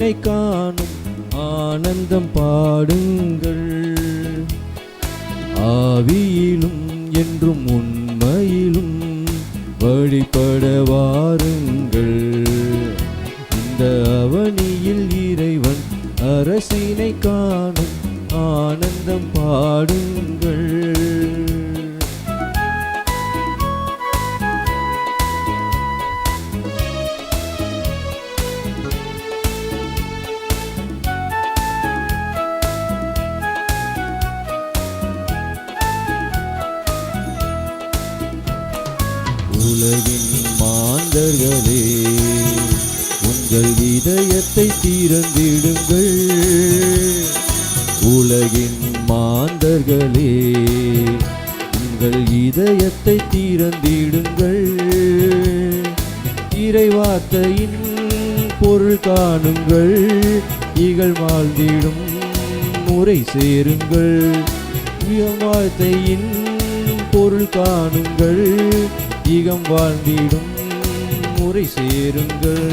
அரசினை காணும் ஆனந்தம் பாடுங்கள். ஆவியிலும் என்றும் உண்மையிலும் வழிபட வாருங்கள். இந்த அவனியில் இறைவன் அரசினை காணும் ஆனந்தம் பாடுங்கள். உலகின் மாந்தர்களே, உங்கள் இதயத்தை திறந்திடுங்கள். உலகின் மாந்தர்களே, உங்கள் இதயத்தை திறந்திடுங்கள். இறைவார்த்தையின் பொருள் காணுங்கள். இகழ் வாழ்ந்திடும் முறை சேருங்கள். வார்த்தையின் பொருள் காணுங்கள். இகம் வாழ்ந்திடும் முறை சேருங்கள்.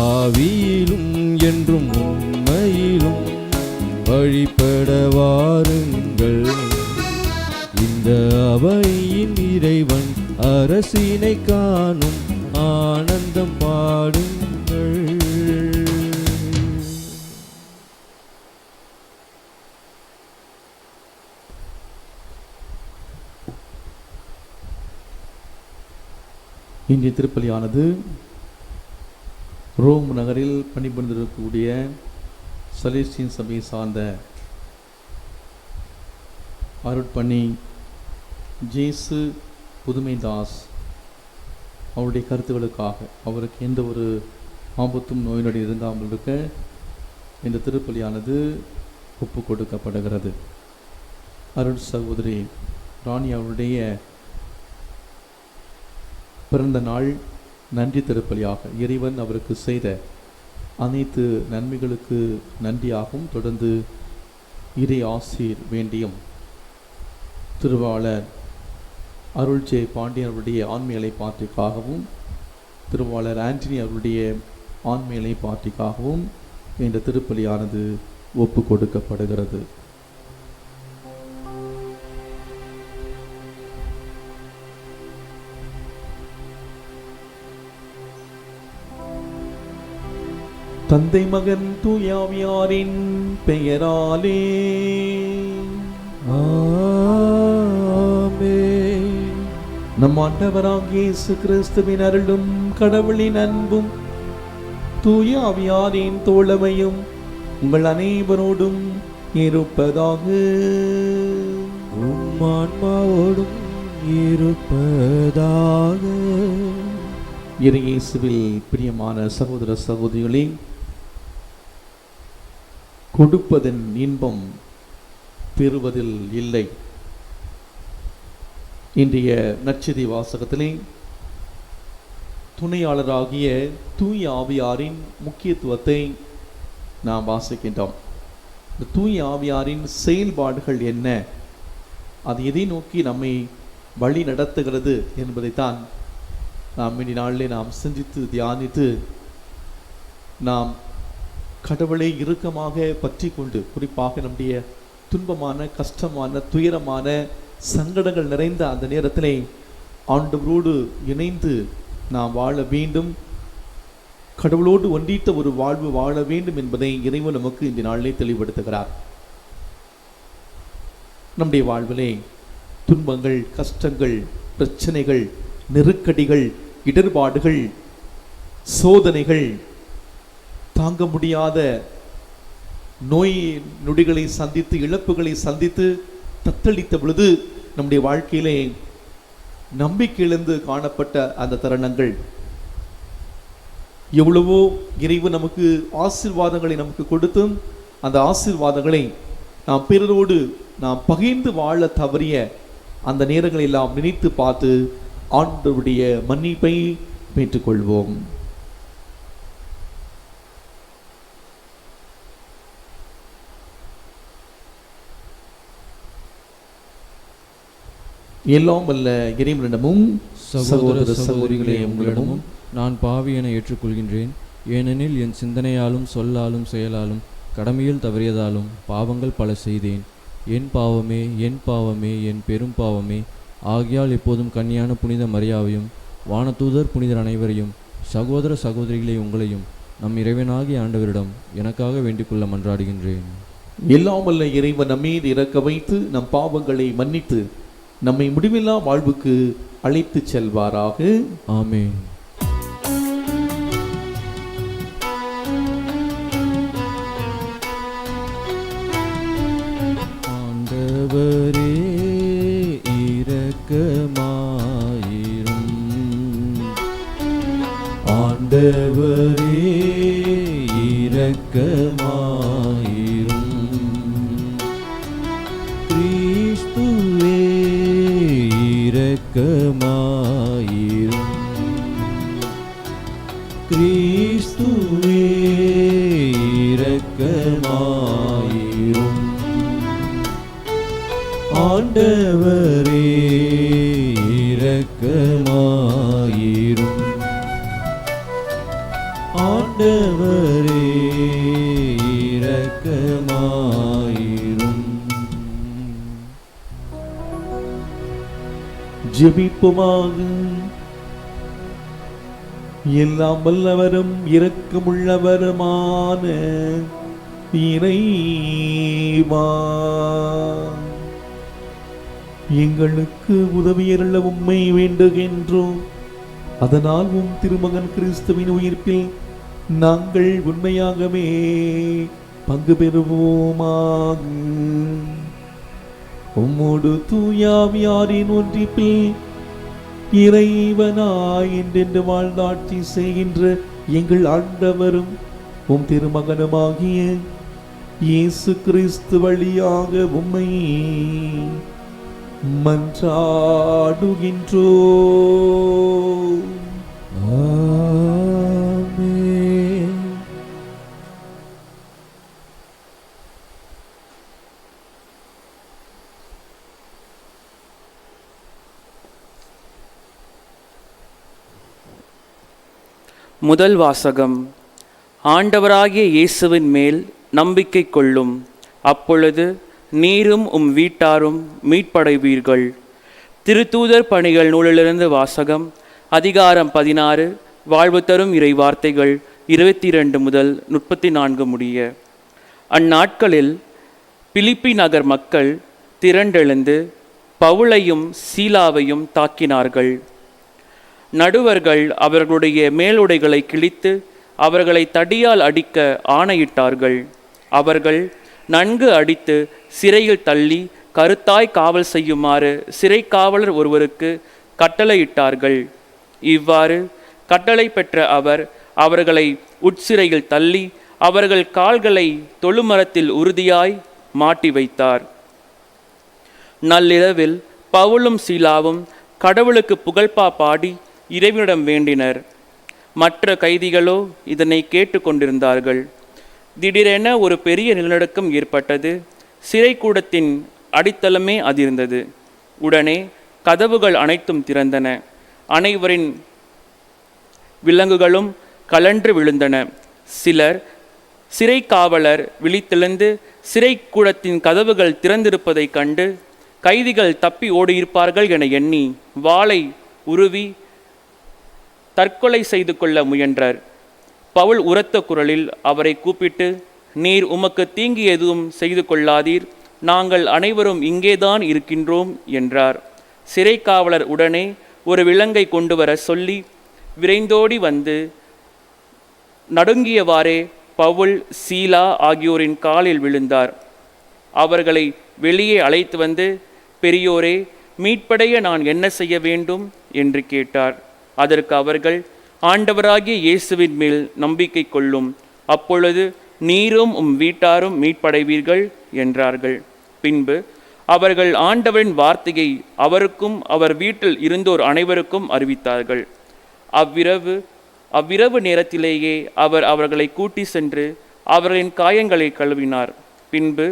ஆவியிலும் என்றும் உண்மையிலும் வழிபட வாருங்கள். இந்த அவையின் இறைவன் அரசினை காணும் ஆனந்தம் பாடுங்கள். இன்றைய திருப்பலியானது ரோம் நகரில் பணிபுரிந்திருக்கக்கூடிய சலேஸ்டியன் சபையை சார்ந்த அருட்பணி ஜேசு புதுமைதாஸ் அவருடைய கருத்துக்களுக்காக, அவருக்கு எந்த ஒரு ஆபத்தும் நோய் நொடி இருந்தாமல் இருக்க இந்த திருப்பலியானது ஒப்பு கொடுக்கப்படுகிறது. அருள் சகோதரி ராணி அவருடைய பிறந்த நாள் நன்றி திருப்பலியாக இறைவன் அவருக்கு செய்த அனைத்து நன்மைகளுக்கு நன்றியாகவும் தொடர்ந்து இறை ஆசீர் வேண்டியும் திருவாளர் அருள் ஜே பாண்டியன் அவருடைய ஆண்மையலை பாட்டிக்காகவும் திருவாளர் ஆண்டனி அவருடைய ஆண்மையலை பாட்டிக்காகவும் இந்த திருப்பலியானது ஒப்பு கொடுக்கப்படுகிறது. தந்தை மகன் தூயாவியாரின் பெயராலே ஆமென். நம் ஆண்டவராகிய இயேசு கிறிஸ்துவின் அருளும் கடவுளின் அன்பும் தூயாவியாரின் தோழமையும் உங்கள் அனைவரோடும் இருப்பதாக. உம் ஆன்மாவோடும் இருப்பதாக. இயேசுவில் பிரியமான சகோதர சகோதரிகளே, கொடுப்பதன் இன்பம் பெறுவதில் இல்லை. இன்றைய நற்செய்தி வாசகத்திலே துணையாளராகிய தூய ஆவியாரின் முக்கியத்துவத்தை நாம் வாசிக்கின்றோம். இந்த தூய ஆவியாரின் செயல்பாடுகள் என்ன, அது எதை நோக்கி நம்மை வழி நடத்துகிறது என்பதைத்தான் நாம் இன்றைய நாளிலே நாம் சிந்தித்து தியானித்து நாம் கடவுளை இறுக்கமாக பற்றி கொண்டு, குறிப்பாக நம்முடைய துன்பமான கஷ்டமான துயரமான சங்கடங்கள் நிறைந்த அந்த நேரத்திலே ஆண்டவரோடு இணைந்து நாம் வாழ வேண்டும், கடவுளோடு ஒன்றித்த ஒரு வாழ்வு வாழ வேண்டும் என்பதை இறைவன் நமக்கு இந்த நாளிலே தெளிவுபடுத்துகிறார். நம்முடைய வாழ்விலே துன்பங்கள், கஷ்டங்கள், பிரச்சனைகள், நெருக்கடிகள், இடர்பாடுகள், சோதனைகள், தாங்க முடியாத நோய் நொடிகளை சந்தித்து இழப்புகளை சந்தித்து தத்தளித்த பொழுது நம்முடைய வாழ்க்கையிலே நம்பிக்கை இழந்து காணப்பட்ட அந்த தருணங்கள், எவ்வளவோ இறைவன் நமக்கு ஆசீர்வாதங்களை நமக்கு கொடுத்தும் அந்த ஆசீர்வாதங்களை நாம் பிறரோடு நாம் பகிர்ந்து வாழ தவறிய அந்த நேரங்களை எல்லாம் நினைத்து பார்த்து ஆண்டவருடைய மன்னிப்பை பெற்றுக்கொள்வோம். எல்லாம் வல்ல இறைவனிடமும் சகோதர சகோதரிகளே, உங்களிடமும் நான் பாவி என ஏற்றுக்கொள்கின்றேன். ஏனெனில் என் சிந்தனையாலும் சொல்லாலும் செயலாலும் கடமையில் தவறியதாலும் பாவங்கள் பல செய்தேன். என் பாவமே, என் பாவமே, என் பெரும் பாவமே. ஆகையால் எப்போதும் கன்னியான புனித மரியாவையும் வானதூதர் புனிதர் அனைவரையும் சகோதர சகோதரிகளை உங்களையும் நம் இறைவனாகிய ஆண்டவரிடம் எனக்காக வேண்டிக்கொள்ள மன்றாடுகின்றேன். எல்லாம் வல்ல இறைவன் நம்மீது இறக்க வைத்து நம் பாவங்களை மன்னித்து நம்மை முடிவில்லா வாழ்வுக்கு அழைத்து செல்வாராக. ஆமென். ஆண்டவரே இரக்கமாயிரும். ஆண்டவரே இரக்கமாயிரும். கிறிஸ்துவே இரக்கமாயிரும். கிறிஸ்துவே இரக்கமாயிரும். ஆண்டவரே இரக்கமாயிரும். ஆண்டவரே இரக்கமாயிரும். ஜெபிப்போமாக. எல்லாம் வல்லவரும் இரக்கமுள்ளவருமான இறைவா, எங்களுக்கு உதவியருள உம்மை வேண்டுகின்றோம். அதனால் உம் திருமகன் கிறிஸ்துவின் உயிர்ப்பில் நாங்கள் உண்மையாகவே பங்கு பெறுவோமாக. உம்மோடு தூயாவியாரின் ஒன்றிப்பில் இறைவனாய் என்றென்று வாழ்ந்தாட்சி செய்கின்ற எங்கள் ஆண்டவரும் உம் திருமகனுமாகிய இயேசு கிறிஸ்து வழியாக உம்மை மன்றாடுகின்றோம். ஆமென். முதல் வாசகம். ஆண்டவராகிய இயேசுவின் மேல் நம்பிக்கை கொள்ளும், அப்பொழுது நீரும் உம் வீட்டாரும் மீட்படைவீர்கள். திருத்தூதர் பணிகள் நூலிலிருந்து வாசகம். அதிகாரம் 16. வாழ்வு தரும் இறை வார்த்தைகள் 22 முதல் 34 முடிய. அந்நாட்களில் பிலிப்பி நகர் மக்கள் திரண்டெழுந்து பவுலையும் சீலாவையும் தாக்கினார்கள். நடுவர்கள் அவர்களுடைய மேலுடைகளை கிழித்து அவர்களை தடியால் அடிக்க ஆணையிட்டார்கள். அவர்கள் நன்கு அடித்து சிறையில் தள்ளி கருத்தாய் காவல் செய்யுமாறு சிறை காவலர் ஒருவருக்கு கட்டளையிட்டார்கள். இவ்வாறு கட்டளை பெற்ற அவர் அவர்களை உட்சிறையில் தள்ளி அவர்கள் கால்களை தொழுமரத்தில் உறுதியாய் மாட்டி வைத்தார். நள்ளிரவில் பவுலும் சீலாவும் கடவுளுக்கு புகழ்பா பாடி இறைவனிடம் வேண்டினர். மற்ற கைதிகளோ இதனை கேட்டு கொண்டிருந்தார்கள். திடீரென ஒரு பெரிய நிலநடுக்கம் ஏற்பட்டது. சிறைக்கூடத்தின் அடித்தளமே அதிர்ந்தது. உடனே கதவுகள் அனைத்தும் திறந்தன. அனைவரின் விலங்குகளும் கலன்று விழுந்தன. சிலர் சிறை காவலர் விழித்தெழுந்து சிறைக்கூடத்தின் கதவுகள் திறந்திருப்பதைக் கண்டு கைதிகள் தப்பி ஓடியிருப்பார்கள் என எண்ணி வாளை உருவி தற்கொலை செய்து கொள்ள முயன்றனர். பவுல் உரத்த குரலில் அவரை கூப்பிட்டு, நீர் உமக்கு தீங்கு எதுவும் செய்து கொள்ளாதீர், நாங்கள் அனைவரும் இங்கேதான் இருக்கின்றோம் என்றார். சிறை காவலர் உடனே ஒரு விலங்கை கொண்டு வர சொல்லி விரைந்தோடி வந்து நடுங்கியவாறே பவுல் சீலா ஆகியோரின் காலில் விழுந்தார். அவர்களை வெளியே அழைத்து வந்து, பெரியோரே, மீட்படைய நான் என்ன செய்ய வேண்டும் என்று கேட்டார். அதற்கு அவர்கள், ஆண்டவராகிய இயேசுவின் மேல் நம்பிக்கை கொள்ளும், அப்பொழுது நீரும் உம் வீட்டாரும் மீட்படைவீர்கள் என்றார்கள். பின்பு அவர்கள் ஆண்டவரின் வார்த்தையை அவருக்கும் அவர் வீட்டில் இருந்தோர் அனைவருக்கும் அறிவித்தார்கள். அவ்விரவு நேரத்திலேயே அவர் அவர்களை கூட்டி சென்று அவர்களின் காயங்களை கழுவினார். பின்பு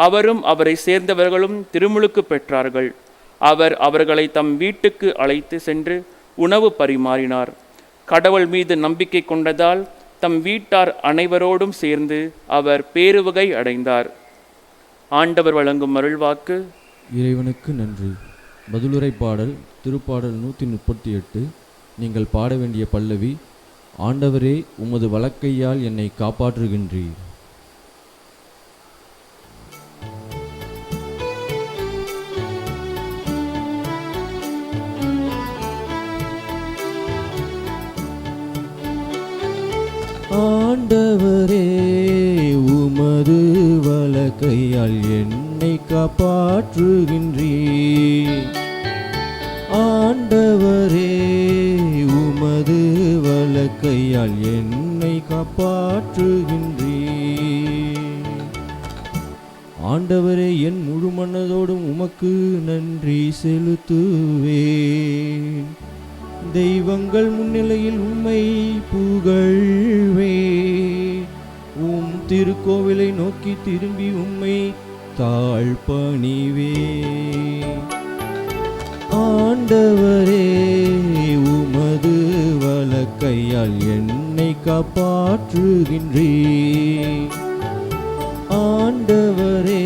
அவரும் அவரை சேர்ந்தவர்களும் திருமுழுக்கு பெற்றார்கள். அவர் அவர்களை தம் வீட்டுக்கு அழைத்து சென்று உணவு பரிமாறினார். கடவுள் மீது நம்பிக்கை கொண்டதால் தம் வீட்டார் அனைவரோடும் சேர்ந்து அவர் பேருவகை அடைந்தார். ஆண்டவர் வழங்கும் அருள்வாக்கு. இறைவனுக்கு நன்றி. பதிலுரை பாடல் திருப்பாடல் 138. நீங்கள் பாட வேண்டிய பல்லவி: ஆண்டவரே, உமது வலக்கையால் என்னை காப்பாற்றுகின்றீர். ஆண்டவரே, உமது வலக்கையால் என்னை காப்பாற்றுகின்றீர். ஆண்டவரே, உமது வலக்கையால் என்னை காப்பாற்றுகின்றீர். ஆண்டவரே, என் முழு மனதோடும் உமக்கு நன்றி செலுத்துவேன். தெய்வங்கள் முன்னிலையில் உம்மை புகழ்வேன். உம் திருக்கோவிலை நோக்கி திரும்பி உம்மை தாழ்பணிவேன். ஆண்டவரே, உமது வலக்கையால் என்னை காப்பாற்றுகின்றீர். ஆண்டவரே,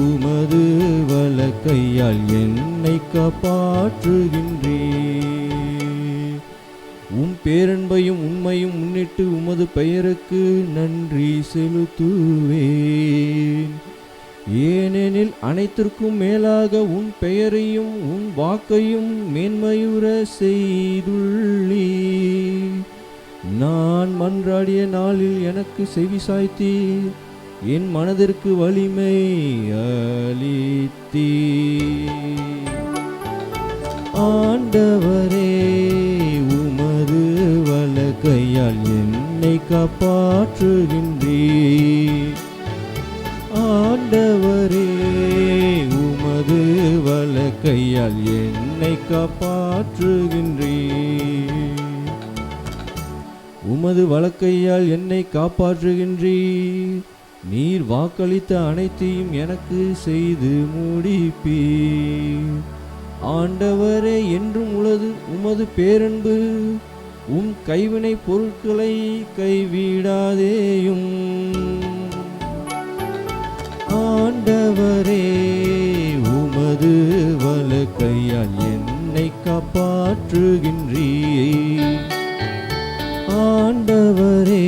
உமது வலக்கையால் என்னை காப்பாற்றுகின்றீர். உம் பேரன்பையும் உண்மையும் முன்னிட்டு உமது பெயருக்கு நன்றி செலுத்துவேன். ஏனெனில் அனைத்திற்கும் மேலாக உன் பெயரையும் உன் வாக்கையும் மேன்மையுற செய்துள்ளீர். நான் மன்றாடிய நாளில் எனக்கு செவிசாய்த்தீர். என் மனதிற்கு வலிமை அளித்தீர். ஆண்டவரே, உமது வலக்கையால் என்னை காப்பாற்றுகின்றீர். ஆண்டவரே, உமது வலக்கையால் என்னை காப்பாற்றுகின்றீர். உமது வலக்கையால் என்னை காப்பாற்றுகின்றீர். நீர் வாக்களித்த அனைத்தையும் எனக்கு செய்து முடிப்பீர். ஆண்டவரே, என்றும் உளது உமது பேரன்பு. உம் கைவினை பொருட்களை கைவிடாதேயும். ஆண்டவரே, உமது வலக்கையால் என்னை காப்பாற்றுகின்றீர். ஆண்டவரே,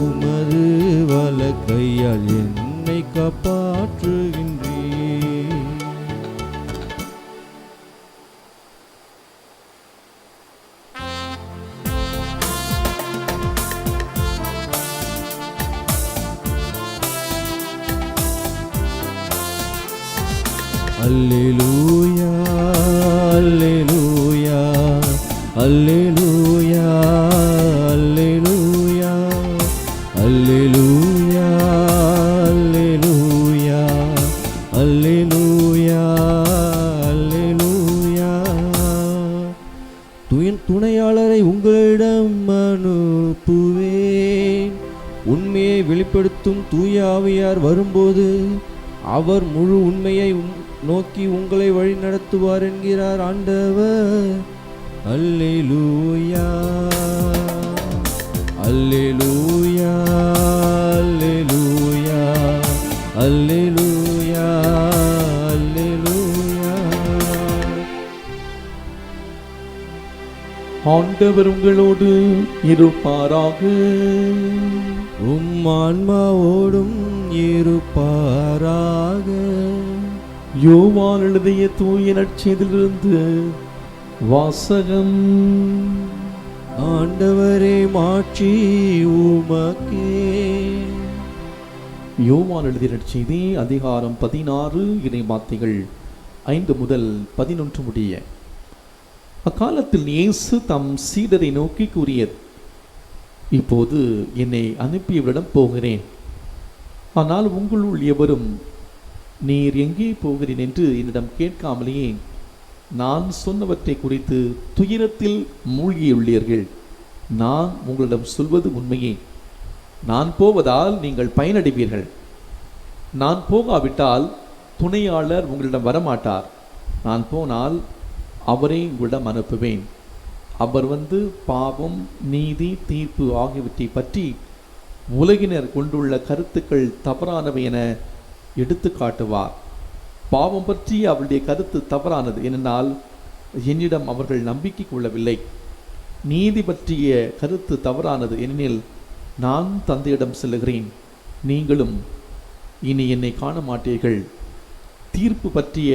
உமது வலக்கையால் என்னை காப்பாற்றுகின்றீர். அல்லேலூயா, அல்லேலூயா, அல்லேலூயா, அல்லேலூயா, அல்லேலூயா, அல்லேலூயா, அல்லேலூயா, அல்லேலூயா. துணையாளரை உங்களிடம் அனுப்புவேன். உண்மையை வெளிப்படுத்தும் தூய ஆவியார் வரும்போது அவர் முழு உண்மையை நோக்கி உங்களை வழி நடத்துவார் என்கிறார் ஆண்டவர். அல்லேலூயா, அல்லேலூயா, அல்லேலூயா, அல்லேலூயா, அல்லேலூயா. ஆண்டவர் உங்களோடு இருப்பாராக. உம் ஆன்மாவோடும் இருப்பாராக. யோவான் எழுதிய தூய நற்செய்தியிலிருந்து வாசகம். ஆண்டவரே, மாட்சி உமக்கே. யோவான் எழுதிய நற்செய்தி அதிகாரம் 16 இறைவார்த்தைகள் 5 முதல் 11 முடிய. அக்காலத்தில் இயேசு தம் சீடரை நோக்கி கூறியது: இப்போது என்னை அனுப்பியவரிடம் போகிறேன். ஆனால் உங்களுள் எவரும் நீர் எங்கே போகிறேன் என்று என்னிடம் கேட்காமலேயே நான் சொன்னவற்றை குறித்து துயரத்தில் மூழ்கியுள்ளீர்கள். நான் உங்களிடம் சொல்வது உண்மையே. நான் போவதால் நீங்கள் பயனடைவீர்கள். நான் போகாவிட்டால் துணையாளர் உங்களிடம் வரமாட்டார். நான் போனால் அவரை உங்களிடம் அனுப்புவேன். அவர் பாவம், நீதி, தீர்ப்பு ஆகியவற்றை பற்றி உலகினர் கொண்டுள்ள கருத்துக்கள் தவறானவை என எடுத்து காட்டுவார். பாவம் பற்றி அவருடைய கருத்து தவறானது, ஏனென்றால் என்னிடம் அவர்கள் நம்பிக்கை கொள்ளவில்லை. நீதி பற்றிய கருத்து தவறானது, ஏனெனில் நான் தந்தையிடம் செல்லுகிறேன், நீங்களும் இனி என்னை காண மாட்டீர்கள். தீர்ப்பு பற்றிய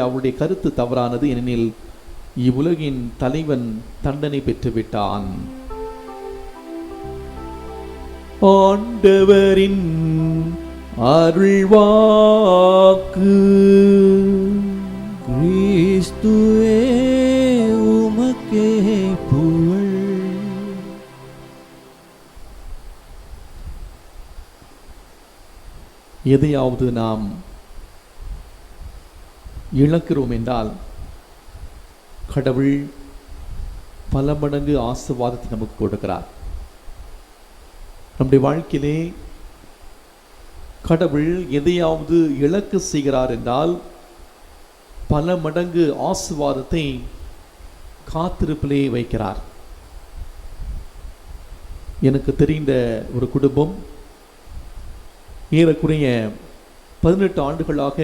அவருடைய கருத்து தவறானது, ஏனெனில் இவ்வுலகின் தலைவன் தண்டனை பெற்றுவிட்டான். ஆண்டவரின் அருள்வாக்கு. கிறிஸ்துவே உமக்கே புகழ். எதையாவது நாம் இழக்கிறோம் என்றால் கடவுள் பல மடங்கு ஆசீர்வாதத்தை நமக்கு கொடுக்கிறார். நம்முடைய வாழ்க்கையிலே கடவுள் எதையாவது இழக்க செய்கிறார் என்றால் பல மடங்கு ஆசீர்வாதத்தை காத்திருப்பிலே வைக்கிறார். எனக்கு தெரிந்த ஒரு குடும்பம் ஏறக்குறைய 18 ஆண்டுகளாக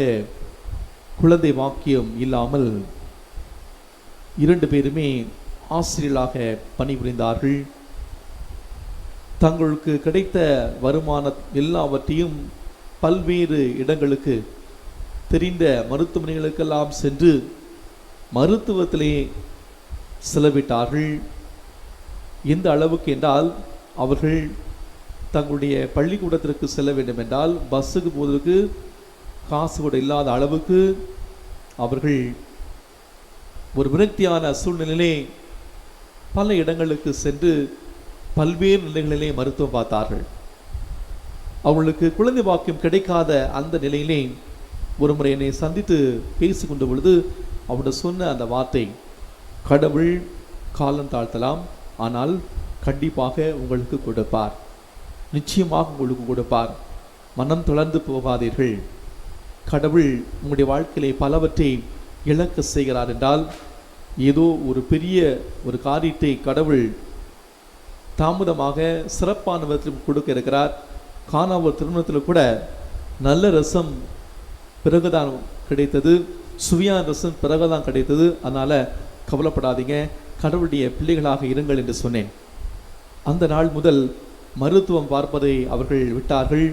குழந்தை வாக்கியம் இல்லாமல் 2 பேருமே ஆசிரியர்களாக பணிபுரிந்தார்கள். தங்களுக்கு கிடைத்த வருமான எல்லாவற்றையும் பல்வேறு இடங்களுக்கு தெரிந்த மருத்துவமனைகளுக்கெல்லாம் சென்று மருத்துவத்திலே செலவிட்டார்கள். எந்த அளவுக்கு என்றால் அவர்கள் தங்களுடைய பள்ளிக்கூடத்திற்கு செல்ல வேண்டும் என்றால் பஸ்ஸுக்கு போவதற்கு காசு கூட இல்லாத அளவுக்கு அவர்கள் ஒரு விரக்தியான சூழ்நிலையிலே பல இடங்களுக்கு சென்று பல்வேறு நிலைகளிலே மருத்துவம் பார்த்தார்கள். அவர்களுக்கு குழந்தை வாக்கியம் கிடைக்காத அந்த நிலையிலே ஒரு முறை என்னை சந்தித்து பேசிக்கொண்ட பொழுது அவருடைய சொன்ன அந்த வார்த்தை, கடவுள் காலம் தாழ்த்தலாம், ஆனால் கண்டிப்பாக உங்களுக்கு கொடுப்பார், நிச்சயமாக உங்களுக்கு கொடுப்பார், மனம் தளர்ந்து போகாதீர்கள். கடவுள் உங்களுடைய வாழ்க்கையிலே பலவற்றை இழக்க செய்கிறார் என்றால் ஏதோ ஒரு பெரிய ஒரு காரியத்தை கடவுள் தாமதமாக சிறப்பான விதத்தில் கொடுக்க இருக்கிறார். காணாவூர் திருமணத்தில் கூட நல்ல ரசம் பிறகுதான் கிடைத்தது, சுவையான ரசம் பிறகுதான் கிடைத்தது, அதனால் கவலைப்படாதீங்க, கடவுளுடைய பிள்ளைகளாக இருங்கள் என்று சொன்னேன். அந்த நாள் முதல் மருத்துவம் பார்ப்பதை அவர்கள் விட்டார்கள்,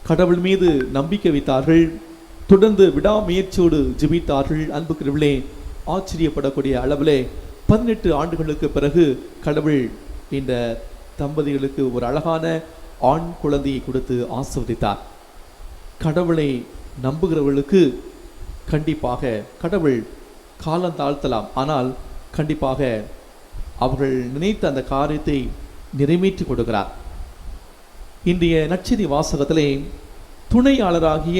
கடவுள் மீது நம்பிக்கை வைத்தார்கள், தொடர்ந்து விடாமுயற்சியோடு ஜெபித்தார்கள். அன்புக்குரியவர்களே, ஆச்சரியப்படக்கூடிய அளவிலே 18 ஆண்டுகளுக்கு பிறகு கடவுள் இந்த தம்பதிகளுக்கு ஒரு அழகான ஆண் குழந்தையை கொடுத்து ஆசீர்வதித்தார். கடவுளை நம்புகிறவர்களுக்கு கண்டிப்பாக கடவுள் காலம் தாழ்த்தலாம், ஆனால் கண்டிப்பாக அவர்கள் நினைத்த அந்த காரியத்தை நிறைவேற்றி கொடுக்கிறார். இன்றைய நற்செய்தி வாசகத்திலே துணையாளராகிய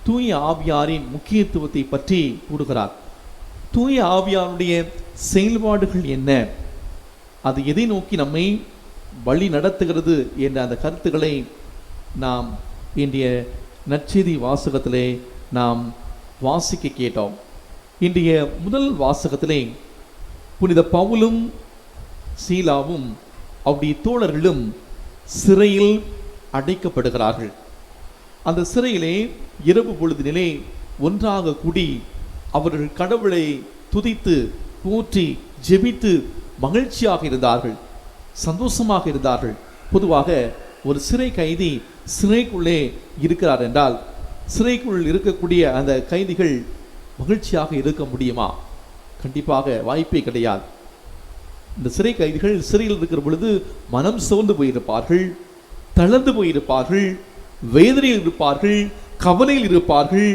தூய ஆவியாரின் முக்கியத்துவத்தை பற்றி கூறுகிறார். தூய ஆவியாருடைய செயல்பாடுகள் என்ன, அது எதை நோக்கி நம்மை வழி நடத்துகிறது என்ற அந்த கருத்துக்களை நாம் இன்றைய நற்செய்தி வாசகத்திலே நாம் வாசிக்க கேட்டோம். இன்றைய முதல் வாசகத்திலே புனித பவுலும் சீலாவும் அவருடைய தோழர்களும் சிறையில் அடைக்கப்படுகிறார்கள். அந்த சிறையிலே இரவு பொழுதினிலே ஒன்றாக கூடி அவர்கள் கடவுளை துதித்து போற்றி ஜெபித்து மகிழ்ச்சியாக இருந்தார்கள், சந்தோஷமாக இருந்தார்கள். பொதுவாக ஒரு சிறை கைதி சிறைக்குள்ளே இருக்கிறார் என்றால் சிறைக்குள் இருக்கக்கூடிய அந்த கைதிகள் மகிழ்ச்சியாக இருக்க முடியுமா? கண்டிப்பாக வாய்ப்பே கிடையாது. இந்த சிறை கைதிகள் சிறையில் இருக்கிற பொழுது மனம் சோர்ந்து போயிருப்பார்கள், தளர்ந்து போயிருப்பார்கள், வேதனையில் இருப்பார்கள், கவலையில் இருப்பார்கள்,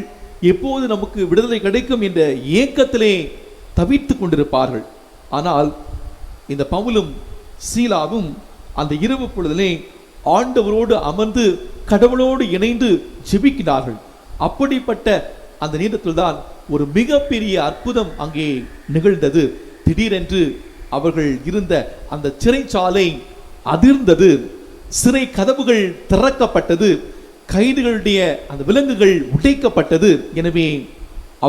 எப்போது நமக்கு விடுதலை கிடைக்கும் என்ற ஏக்கத்திலே தவித்து கொண்டிருப்பார்கள். ஆனால் இந்த பவுலும் சீலாவும் அந்த இரவு பொழுதிலே ஆண்டவரோடு அமர்ந்து கடவுளோடு இணைந்து ஜெபிக்கிறார்கள். அப்படிப்பட்ட அந்த நேரத்தில் தான் ஒரு மிகப்பெரிய அற்புதம் அங்கே நிகழ்ந்தது. திடீரென்று அவர்கள் இருந்த அந்த சிறைச்சாலை அதிர்ந்தது, சிறை கதவுகள் திறக்கப்பட்டது, கைதிகளுடைய அந்த விலங்குகள் உடைக்கப்பட்டது. எனவே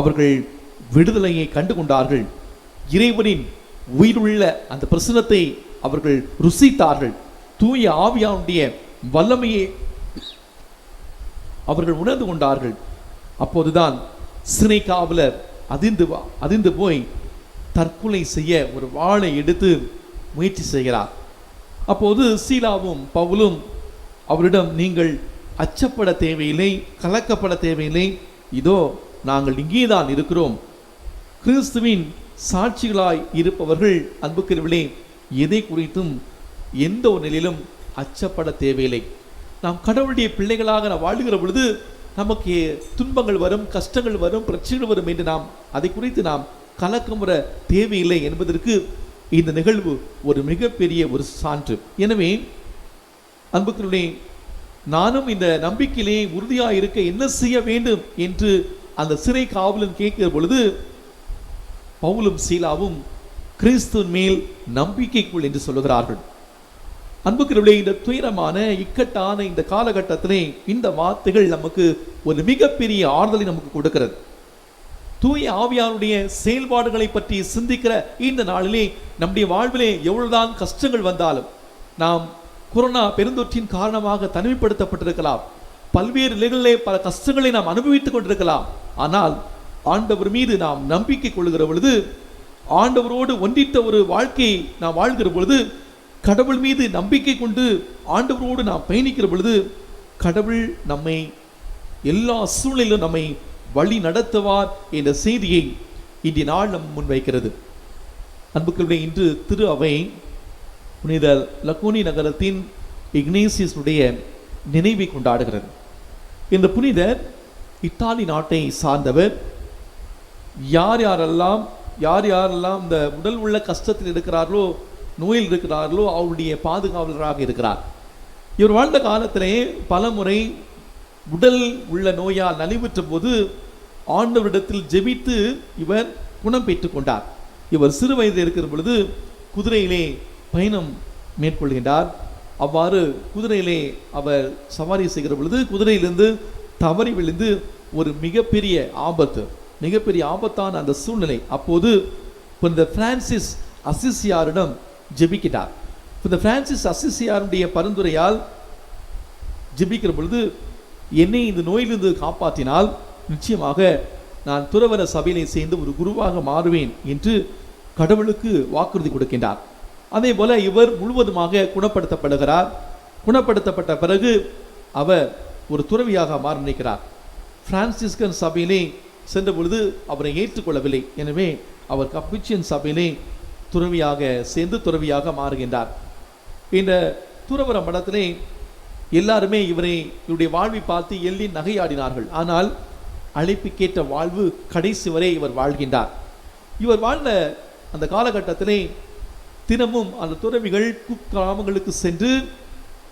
அவர்கள் விடுதலையை கண்டு கொண்டார்கள். இறைவனின் உயிருள்ள அந்த பிரசனத்தை அவர்கள் ருசித்தார்கள். தூய ஆவியானுடைய வல்லமையை அவர்கள் உணர்ந்து கொண்டார்கள். அப்போதுதான் சிறை காவலர் அதிர்ந்து போய் தற்கொலை செய்ய ஒரு வாளை எடுத்து முயற்சி செய்கிறார். அப்போது சீலாவும் பவுலும் அவரிடம், நீங்கள் அச்சப்பட தேவையில்லை, கலக்கப்பட தேவையில்லை, இதோ நாங்கள் இங்கேதான் இருக்கிறோம். கிறிஸ்துவின் சாட்சிகளாய் இருப்பவர்கள் அன்புக்குரியவர்களே, எதை குறித்தும் எந்த ஒரு நிலையிலும் அச்சப்பட தேவையில்லை. நாம் கடவுளுடைய பிள்ளைகளாக நாம் வாழ்கிற பொழுது நமக்கு துன்பங்கள் வரும், கஷ்டங்கள் வரும், பிரச்சனைகள் வரும் என்று நாம் அதை குறித்து நாம் கலக்கமுற தேவையில்லை என்பதற்கு இந்த நிகழ்வு ஒரு மிகப்பெரிய ஒரு சான்று. எனவே அன்புக்குரியவர்களே, நானும் இந்த நம்பிக்கையிலே உறுதியாக இருக்க என்ன செய்ய வேண்டும் என்று அந்த சிறை காவலன் கேட்கிற பொழுது பவுலும் சீலாவும் கிறிஸ்துவின் மேல் நம்பிக்கைக்குள் என்று சொல்லுகிறார்கள். அன்புக்குரியவர்களே, இந்த துயரமான இக்கட்டான இந்த காலகட்டத்திலே இந்த வார்த்தைகள் நமக்கு ஒரு மிகப்பெரிய ஆறுதலை நமக்கு கொடுக்கிறது. தூய ஆவியானுடைய செயல்பாடுகளை பற்றி சிந்திக்கிற இந்த நாளிலே நம்முடைய வாழ்விலே எவ்வளவுதான் கஷ்டங்கள் வந்தாலும், நாம் கொரோனா பெருந்தொற்றின் காரணமாக தனிமைப்படுத்தப்பட்டிருக்கலாம், பல்வேறு நிலைகளிலே பல கஷ்டங்களை நாம் அனுபவித்துக் கொண்டிருக்கலாம். ஆனால் ஆண்டவர் மீது நாம் நம்பிக்கை கொள்ளுகிற பொழுது, ஆண்டவரோடு ஒன்றித்த ஒரு வாழ்க்கையை நாம் வாழ்கிற பொழுது, கடவுள் மீது நம்பிக்கை கொண்டு ஆண்டவரோடு நாம் பயணிக்கிற பொழுது, கடவுள் நம்மை எல்லா சூழ்நிலையிலும் நம்மை வழி நடத்துவார் என்ற செய்தியை இன்றைய நாள் நம் முன்வைக்கிறது. அன்புக்குள்ளே, இன்று திரு அவை புனித லக்கோனி நகரத்தின் இக்னேசியஸுடைய நினைவை கொண்டாடுகிறது. இந்த புனிதர் இத்தாலி நாட்டை சார்ந்தவர். யார் யாரெல்லாம் இந்த உடல் உள்ள கஷ்டத்தில் இருக்கிறார்களோ, நோயில் இருக்கிறார்களோ, அவருடைய பாதுகாவலராக இருக்கிறார். இவர் வாழ்ந்த காலத்திலே பல முறை உடல் உள்ள நோயால் நலிவுற்ற போது ஆண்டவரிடத்தில் ஜெபித்து இவர் குணம் பெற்றுக் கொண்டார். இவர் சிறு வயதில் இருக்கிற பொழுது குதிரையிலே பயணம் மேற்கொள்கின்றார். அவ்வாறு குதிரையிலே அவர் சவாரி செய்கிற பொழுது குதிரையிலிருந்து தவறி விழுந்து ஒரு மிகப்பெரிய ஆபத்தான அந்த சூழ்நிலை. அப்போது இந்த பிரான்சிஸ் அசிசியாரிடம் ஜெபிக்கிறார். இந்த பிரான்சிஸ் அசிசியாருடைய பரிந்துரையால் ஜெபிக்கிற பொழுது, என்னை இந்த நோயிலிருந்து காப்பாற்றினால் நிச்சயமாக நான் துறவர சபையிலே சேர்ந்து ஒரு குருவாக மாறுவேன் என்று கடவுளுக்கு வாக்குறுதி கொடுக்கின்றார். அதே போல இவர் முழுவதுமாக குணப்படுத்தப்படுகிறார். குணப்படுத்தப்பட்ட பிறகு அவர் ஒரு துறவியாக மாற நினைக்கிறார். பிரான்சிஸ்கன் சபையிலே சென்ற பொழுது அவரை ஏற்றுக்கொள்ளவில்லை. எனவே அவர் கப்புச்சியன் சபையிலே துறவியாக மாறுகின்றார். இந்த துறவர மடத்திலே எல்லாருமே இவருடைய வாழ்வை பார்த்து எள்ளி நகையாடினார்கள். ஆனால் அழைப்புக்கேற்ற வாழ்வு கடைசி வரை இவர் வாழ்கின்றார். இவர் வாழ்ந்த அந்த காலகட்டத்திலே தினமும் அந்த துறவிகள் குக்கிராமங்களுக்கு சென்று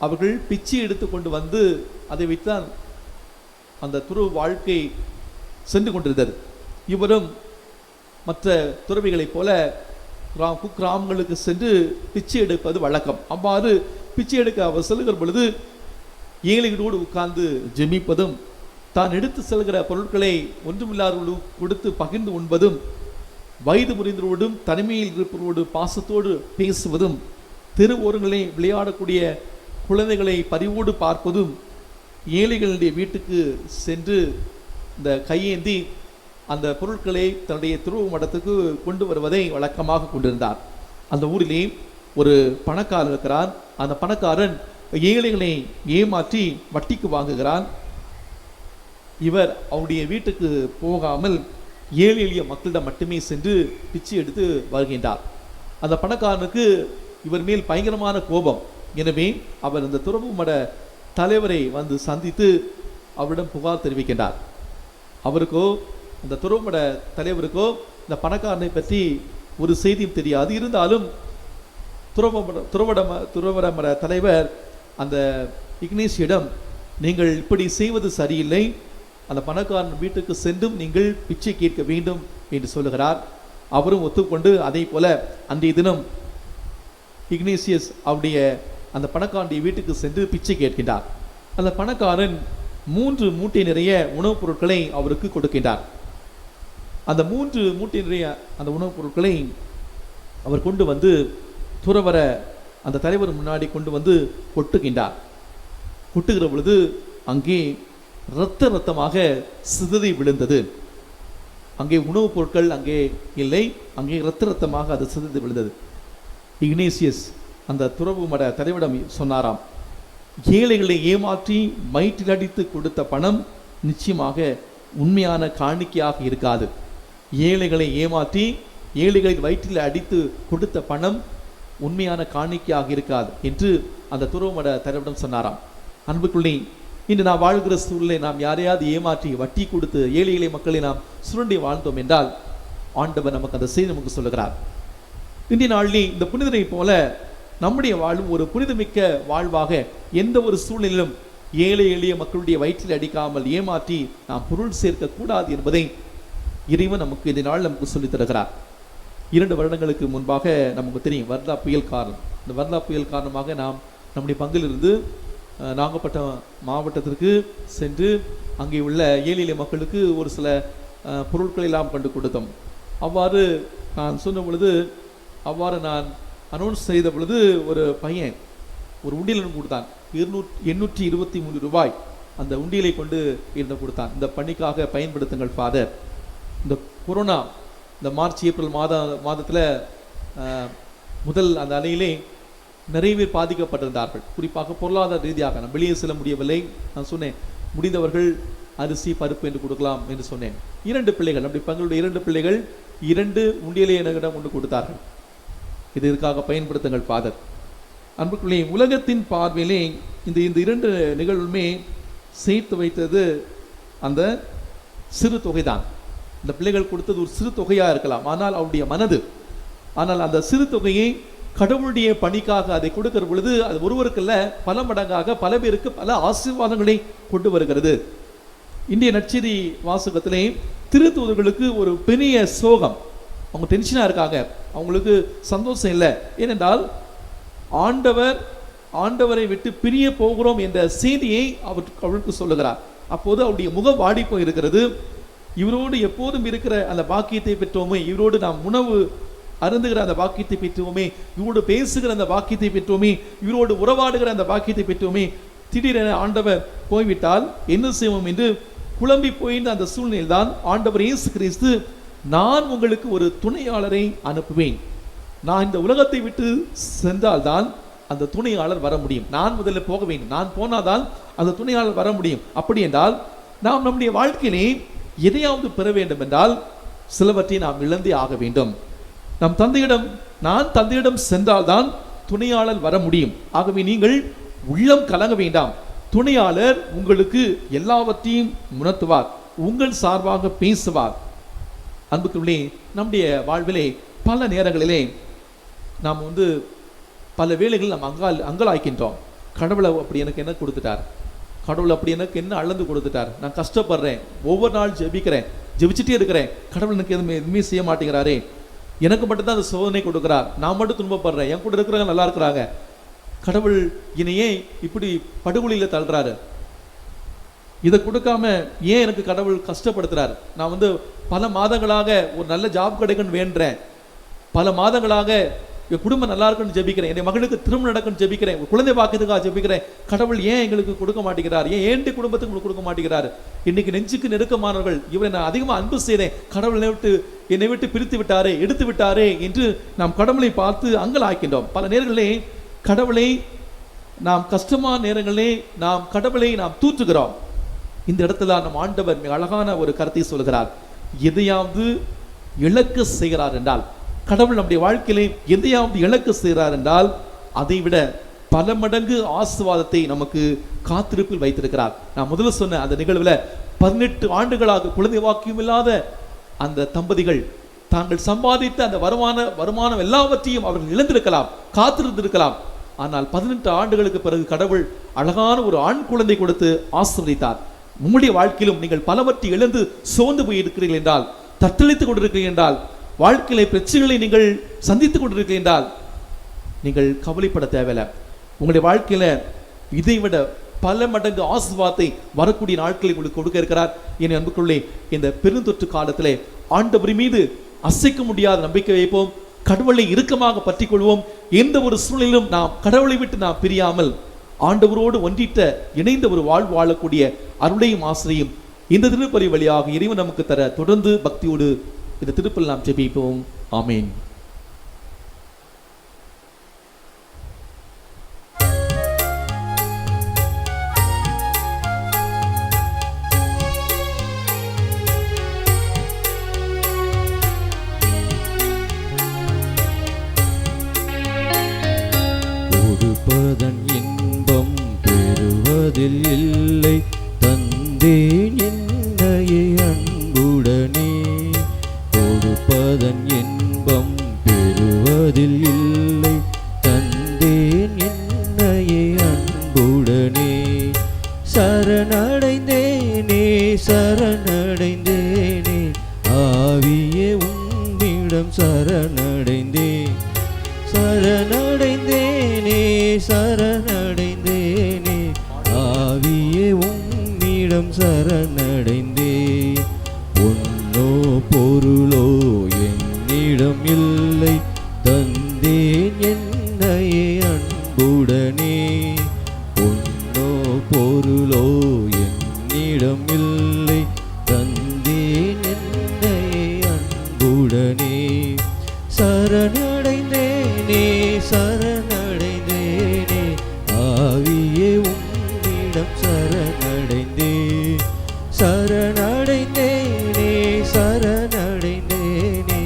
அவர்கள் பிச்சை எடுத்து கொண்டு வந்து அதை வைத்தான் அந்த துறவு வாழ்க்கை சென்று கொண்டிருந்தது. இவரும் மற்ற துறவிகளைப் போல குக்கிராமங்களுக்கு சென்று பிச்சை எடுப்பது வழக்கம். அவ்வாறு பிச்சை எடுக்க அவர் செல்கிற பொழுது ஏழைகளோடு உட்கார்ந்து ஜெபிப்பதும், தான் எடுத்து செல்கிற பொருட்களை ஒன்றுமில்லாதவர்களுக்கு கொடுத்து பகிர்ந்து உண்பதும், வயது முறிந்தவரோடும் தனிமையில் இருப்பவரோடு பாசத்தோடு பேசுவதும், தெரு ஓரங்களை விளையாடக்கூடிய குழந்தைகளை பரிவோடு பார்ப்பதும், ஏழைகளுடைய வீட்டுக்கு சென்று இந்த கையேந்தி அந்த பொருட்களை தன்னுடைய துருவ மடத்துக்கு கொண்டு வருவதை வழக்கமாக கொண்டிருந்தார். அந்த ஊரிலே ஒரு பணக்காரர் இருக்கிறார். அந்த பணக்காரன் ஏழைகளை ஏமாற்றி வட்டிக்கு வாங்குகிறான். இவர் அவருடைய வீட்டுக்கு போகாமல் ஏழை எளிய மக்களிடம் மட்டுமே சென்று பிச்சை எடுத்து வருகின்றார். அந்த பணக்காரனுக்கு இவர் மேல் பயங்கரமான கோபம். எனவே அவர் அந்த துறவு மட தலைவரை வந்து சந்தித்து அவரிடம் புகார் தெரிவிக்கின்றார். அவருக்கோ அந்த துறவு மட தலைவருக்கோ இந்த பணக்காரனை பற்றி ஒரு செய்தியும் தெரியாது. இருந்தாலும் துறவர மட தலைவர் அந்த இக்னேசியிடம், நீங்கள் இப்படி செய்வது சரியில்லை, அந்த பணக்காரன் வீட்டுக்கு சென்றும் நீங்கள் பிச்சை கேட்க வேண்டும் என்று சொல்லுகிறார். அவரும் ஒத்துக்கொண்டு அதே போல அன்றைய தினம் இக்னேசியஸ் அவருடைய அந்த பணக்காரனுடைய வீட்டுக்கு சென்று பிச்சை கேட்கின்றார். அந்த பணக்காரன் 3 மூட்டை நிறைய உணவுப் பொருட்களை அவருக்கு கொடுக்கின்றார். அந்த 3 மூட்டை நிறைய அந்த உணவுப் பொருட்களை அவர் கொண்டு வந்து துறவர அந்த தலைவர் முன்னாடி கொண்டு வந்து கொட்டுகின்றார். கொட்டுகிற பொழுது அங்கே இரத்தமாக சிதறி விழுந்தது. அங்கே உணவுப் பொருட்கள் அங்கே இல்லை, அங்கே இரத்தமாக அது சிதறி விழுந்தது. இக்னேசியஸ் அந்த துறவு மட தலைவரிடம் சொன்னாராம், ஏழைகளை ஏமாற்றி வயிற்றில் அடித்து கொடுத்த பணம் நிச்சயமாக உண்மையான காணிக்கையாக இருக்காது. ஏழைகளை ஏமாற்றி ஏழைகளின் வயிற்றில் அடித்து கொடுத்த பணம் உண்மையான காணிக்கையாக இருக்காது என்று அந்த துறவு மட தலைவரிடம் சொன்னாராம். அன்புக்குள்ளே, இன்று நாம் வாழ்கிற சூழலை நாம் யாரையாவது ஏமாற்றி வட்டி கொடுத்து ஏழை எளிய மக்களை நாம் சுரண்டி வாழ்ந்தோம் என்றால் ஆண்டவர் நமக்கு அந்த செய்தி நமக்கு சொல்லுகிறார். இன்றைய நாளில் இந்த புனிதரை போல நம்முடைய வாழ்வும் ஒரு புனிதமிக்க வாழ்வாக எந்த ஒரு சூழ்நிலையிலும் ஏழை எளிய மக்களுடைய வயிற்றில் அடிக்காமல் ஏமாற்றி நாம் பொருள் சேர்க்க கூடாது என்பதை இறைவன் நமக்கு இந்த நாள் நமக்கு சொல்லித் தருகிறார். 2 வருடங்களுக்கு முன்பாக நமக்கு தெரியும் வர்தா புயல் காரணம். இந்த வர்தா புயல் காரணமாக நாம் நம்முடைய பங்கிலிருந்து நாகப்பட்டினம் மாவட்டத்திற்கு சென்று அங்கே உள்ள ஏழை எளிய மக்களுக்கு ஒரு சில பொருட்களை எல்லாம் கொண்டு கொடுத்தோம். அவ்வாறு நான் சொன்ன பொழுது, அவ்வாறு நான் அனௌன்ஸ் செய்த பொழுது ஒரு பையன் ஒரு உண்டியல் கொடுத்தான். 823 ரூபாய் அந்த உண்டியலை கொண்டு இருந்த கொடுத்தான். இந்த பணிக்காக பயன்படுத்துங்கள் ஃபாதர். இந்த கொரோனா இந்த மார்ச் ஏப்ரல் மாதத்தில் முதல் அந்த அலையிலே நிறைய பேர் பாதிக்கப்பட்டிருந்தார்கள். குறிப்பாக பொருளாதார ரீதியாக நாம் வெளியே செல்ல முடியவில்லை. நான் சொன்னேன், முடிந்தவர்கள் அரிசி பருப்பு என்று கொடுக்கலாம் என்று சொன்னேன். 2 பிள்ளைகள், அப்படி பங்களுடைய 2 பிள்ளைகள் 2 உண்டியலை என்னிடம் கொண்டு கொடுத்தார்கள். இதற்காக பயன்படுத்துங்கள் ஃபாதர். அன்புக்குள்ளே, உலகத்தின் பார்வையிலே இந்த 2 நிகழ்வுமே சேர்த்து வைத்தது அந்த சிறு தொகைதான். இந்த பிள்ளைகள் கொடுத்தது ஒரு சிறு தொகையாக இருக்கலாம், ஆனால் அவருடைய மனது, ஆனால் அந்த சிறு தொகையை கடவுளுடைய பணிக்காக அதை கொடுக்கிற பொழுது அது ஒருவருக்கல்ல பல மடங்காக பல பேருக்கு பல ஆசீர்வாதங்களை கொண்டு வருகிறது. இந்திய நற்செய்தி வாசகத்திலே திருத்தூதர்களுக்கு ஒரு பெரிய சோகம், அவங்க டென்ஷனாக இருக்காங்க, அவங்களுக்கு சந்தோஷம் இல்லை. ஏனென்றால் ஆண்டவரை விட்டு பிரிய போகிறோம் என்ற செய்தியை அவருக்கு சொல்லுகிறார். அப்போது அவருடைய முகம் வாடி போய் இருக்கிறது. இவரோடு எப்போதும் இருக்கிற அந்த பாக்கியத்தை பெற்றோமே, இவரோடு நாம் உணவு அருந்துகிற அந்த பாக்கியத்தை பெற்றோமே, இவரோடு பேசுகிற அந்த பாக்கியத்தை பெற்றோமே, இவரோடு உறவாடுகிற அந்த பாக்கியத்தை பெற்றோமே, திடீரென ஆண்டவர் போய்விட்டால் என்ன செய்வோம் என்று குழம்பி போயிருந்த அந்த சூழ்நிலையில் தான் ஆண்டவர் இயேசு கிறிஸ்து, நான் உங்களுக்கு ஒரு துணையாளரை அனுப்புவேன், நான் இந்த உலகத்தை விட்டு சென்றால்தான் அந்த துணையாளர் வர முடியும், நான் முதல்ல போக வேண்டும், நான் போனாதான் அந்த துணையாளர் வர முடியும். அப்படி என்றால் நாம் நம்முடைய வாழ்க்கையிலே எதையாவது பெற வேண்டும் என்றால் சிலவற்றை நாம் இழந்தே ஆக வேண்டும். நான் தந்தையிடம் சென்றால்தான் துணையாளர் வர முடியும். ஆகவே நீங்கள் உள்ளம் கலங்க வேண்டாம், துணையாளர் உங்களுக்கு எல்லாவற்றையும் உணர்த்துவார், உங்கள் சார்பாக பேசுவார். அன்புக்குள்ளே, நம்முடைய வாழ்விலே பல நேரங்களிலே நாம் பல வேளைகளில் நாம் அங்கலாய்க்கின்றோம். கடவுளை அப்படி எனக்கு என்ன கொடுத்துட்டார், கடவுள் அப்படி எனக்கு என்ன அளந்து கொடுத்துட்டார், நான் கஷ்டப்படுறேன், ஒவ்வொரு நாள் ஜெபிச்சுட்டே இருக்கிறேன், கடவுள் எனக்கு எதுவுமே செய்ய மாட்டேங்கிறாரே, எனக்கு மட்டும்தான் அந்த சோதனை கொடுக்குறார், நான் மட்டும் துன்பப்படுறேன், என் கூட இருக்கிறவங்க நல்லா இருக்கிறாங்க, கடவுள் என்னையே இப்படி படுகொலியில் தள்ளுறாரு, இதை கொடுக்காம ஏன் எனக்கு கடவுள் கஷ்டப்படுத்துறாரு, நான் பல மாதங்களாக ஒரு நல்ல ஜாப் கிடைக்குன்னு வேண்டுறேன், பல மாதங்களாக என் குடும்பம் நல்லா இருக்குன்னு ஜெபிக்கிறேன், என் மகளுக்கு திருமணம் நடக்குன்னு ஜெபிக்கிறேன், குழந்தை பாக்கியத்துக்காக ஜெபிக்கிறேன், கடவுள் ஏன் எங்களுக்கு கொடுக்க மாட்டேங்கிறார், ஏன் குடும்பத்துக்கு உங்களுக்கு கொடுக்க மாட்டேங்கிறார், இன்னைக்கு நெஞ்சுக்கு நெருக்கமானவர்கள், இவரை நான் அதிகமாக அன்பு செய்தேன், கடவுள் என்னை விட்டு பிரித்து விட்டாரே, எடுத்து விட்டாரே என்று நாம் கடவுளை பார்த்து அங்கலாய்க்கின்றோம். பல நேரங்களிலே கடவுளை நாம் கஷ்டமான நேரங்களிலே நாம் கடவுளை நாம் தூற்றுகிறோம். இந்த இடத்துல நம் ஆண்டவர் மிக அழகான ஒரு கருத்தை சொல்கிறார். எதையாவது இழக்க செய்கிறார் என்றால், கடவுள் நம்முடைய வாழ்க்கையிலே எதையாவது இழக்க செய்கிறார் என்றால் அதை விட பல மடங்கு ஆசீர்வாதத்தை நமக்கு காத்திருப்பில் வைத்திருக்கிறார். நான் முதல்ல சொன்ன அந்த நிகழ்வுல 18 ஆண்டுகளாக குழந்தை வாக்கியம் இல்லாத அந்த தம்பதிகள் தாங்கள் சம்பாதித்த அந்த வருமானம் எல்லாவற்றையும் அவர்கள் இழந்திருக்கலாம், காத்திருந்திருக்கலாம். ஆனால் 18 ஆண்டுகளுக்கு பிறகு கடவுள் அழகான ஒரு ஆண் குழந்தை கொடுத்து ஆசீர்வதித்தார். உங்களுடைய வாழ்க்கையிலும் நீங்கள் பலவற்றை இழந்து சோர்ந்து போய் இருக்கிறீர்கள் என்றால், தத்தளித்துக் கொண்டிருக்கிறீர்கள் என்றால், வாழ்க்கையில பிரச்சனைகளை நீங்கள் சந்தித்துக் கொண்டிருக்கிறீர்கள் என்றால் நீங்கள் கவலைப்பட தேவையில்லை. உங்களுடைய வாழ்க்கையில இதைவிட பல மடங்கு ஆசீர்வாதத்தை வரக்கூடிய நாட்களை உங்களுக்கு கொடுக்க இருக்கிறார். என் அன்புக்குள்ளே, இந்த பெருந்தொற்று காலத்திலே ஆண்டவர் மீது அசைக்க முடியாத நம்பிக்கை வைப்போம். கடவுளை இறுக்கமாக பற்றிக் கொள்வோம். எந்த ஒரு சூழ்நிலையிலும் நாம் கடவுளை விட்டு நாம் பிரியாமல் ஆண்டவரோடு ஒன்றிட்ட இணைந்த ஒரு வாழ்வு வாழக்கூடிய அருளையும் ஆசிரியும் இந்த திருப்பலி வழியாக இறைவன் நமக்கு தர தொடர்ந்து பக்தியோடு இந்த திருப்பலி நாம் ஜெபிப்போம். ஆமேன். கொடுப்பதன் இன்பம் பெறுவதில் இல்லை, தந்தேன் என்னையே அன்புடனே. கொடுப்பதன் இன்பம் பெறுவதில் இல்லை, தந்தேன் என்னையே அன்புடனே. சரணடைந்தேனே சரணடைந்தேனே, ஆவியே உம்மிடம் சரணடைந்தேன். சரணடைந்தேனே சரணடைந்தேனே, ஆவியே உம்மிடம் சரணடைந்தேன். பொன்னோ பொருளோ என்னிடம் இல்லை, தந்தேன் என்னையே அன்புடனே. பொன்னோ பொருளோ என்னிடம் இல்லை, தந்தேன் என்னையே அன்புடனே. சரணடைந்தேனே சரணடைந்தேனே, ஆவியே உம்மிடம் சரணடைந்தேன். சரணடைந்தேனே சரணடைந்தேனே,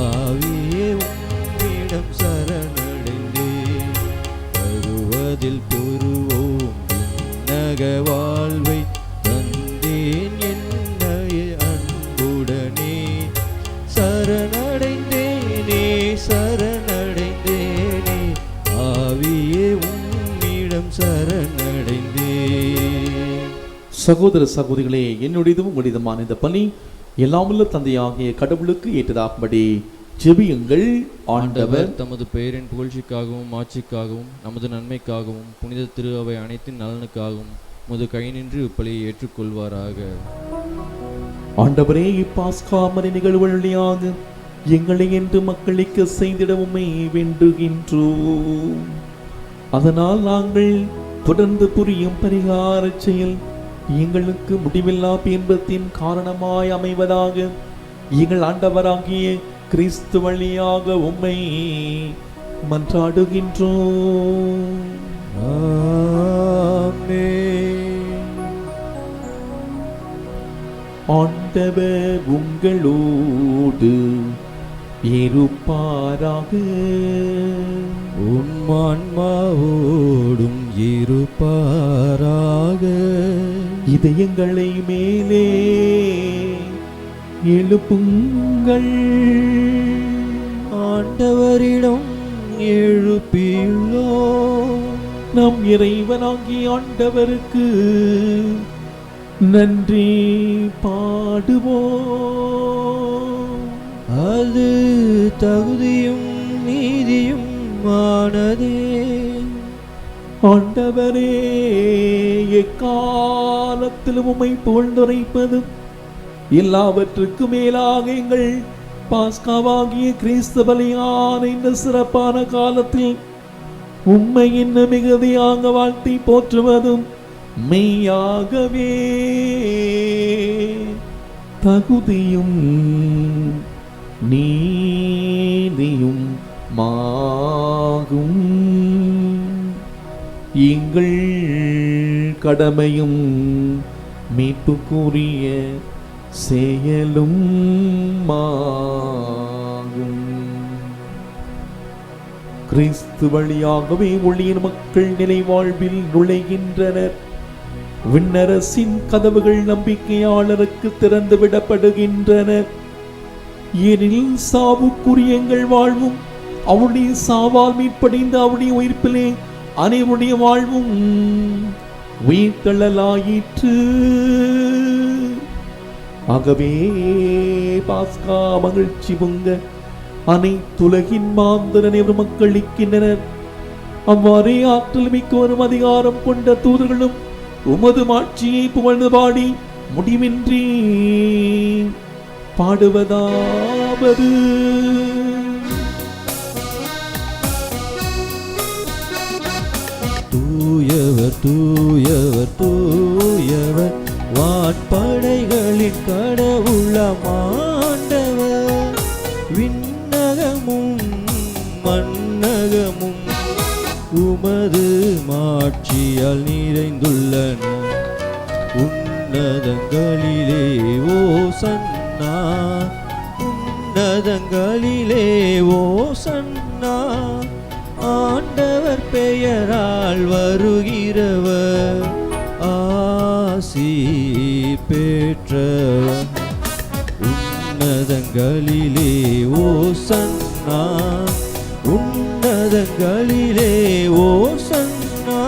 ஆவியே உம்மிடம் சரணடைந்தேன். தருவதில் பெறுவோம் விண்ணக வாழ்வை, தந்தேன் என்னையே அன்புடனே. சரணடைந்தேனே சரணடைந்தேனே, ஆவியே உம்மிடம் சரணடைந்தேன். சகோதர சகோதரிகளே, என்னுடையதும் உங்களுடையதுமான இந்த பணி எல்லாமுள்ள தந்தையாகிய கடவுளுக்கு ஏற்றதாகும்படி ஜெபியுங்கள். ஆண்டவர் தமது பெயரின் புகழ்ச்சிக்காகவும் ஆட்சிக்காகவும் நமது நன்மைக்காகவும் புனித திரு அவை அனைத்தின் நலனுக்காகவும் முது கை நின்று இப்பலியை ஏற்றுக்கொள்வாராக. ஆண்டவரே, இப்பாஸ்காமரை நிகழ்வு வழியாக எங்களை என்று மக்களுக்கு செய்திட உம்மை வேண்டுகின்றோம். அதனால் நாங்கள் தொடர்ந்து புரியும் பரிகார செயல் எங்களுக்கு முடிவில்லா இன்பத்தின் காரணமாய் அமைவதாக. எங்கள் ஆண்டவராகிய கிறிஸ்து வழியாக உம்மை மன்றாடுகின்றோம். ஆண்டவர் உங்களோடு இருப்பாராக. உம்மான்மாவோடும் இருப்பாராக. இதயங்களை மேலே எழுப்புங்கள், ஆண்டவரிடம் எழுப்பியுள்ளோம். நம் இறைவனாகிய ஆண்டவருக்கு நன்றி பாடுவோம். அது தகுதியும் நீதியும் ஆனதே. ஆண்டவரே, எக்காலத்திலும் உம்மை புகழ்ந்துரைப்பதும் எல்லாவற்றுக்கும் மேலாக எங்கள் பாஸ்காவாகிய கிறிஸ்து பலியான இந்த சிறப்பான காலத்தில் உம்மை இன்னும் மிகுதியாக வாழ்த்தி போற்றுவதும் மெய்யாகவே தகுதியும் நீதியும் மாகும். எங்கள் கடமையும் மீட்புக்குரிய செயலும் மாகும். கிறிஸ்து வழியாகவே ஒளியின் மக்கள் நிலைவாழ்வில் நுழைகின்றனர். விண்ணரசின் கதவுகள் நம்பிக்கையாளருக்கு திறந்து விடப்படுகின்றன. ஏனெனில் சாவுக்குரிய எங்கள் வாழ்வும் அவருடைய சாவால் மீட்படைந்த அவருடைய உயிர்ப்பிலே அனைவருடைய வாழ்வும் உயிர்த்தெழலாயிற்று. ஆகவே பாஸ்கா மகிழ்ச்சி பொங்க அனைத்துலகின் மாந்தர் அனைவரும் மக்களிக்கின்றனர். அவ்வாறே ஆற்றல் மிக்கவரும் அதிகாரம் கொண்ட தூதர்களும் உமது மாட்சியை புகழ்ந்து பாடி முடிவின்றி பாடுவதாவது. தூயவர் தூயவர் தூயவர் வான்படைகளின் கடவுளம் ஆண்டவர். விண்ணகமும் மண்ணகமும் உமது மாட்சியால் நிறைந்துள்ளன. உன்னதங்களிலே ஓசன்னா, உன்னதங்களிலே ஓசன்னா. ஆண்டவர் பெயரால் வருகிறவர் ஆசி பெற்றவர். உன்னதங்களிலே ஓசன்னா, உன்னதங்களிலே ஓசன்னா.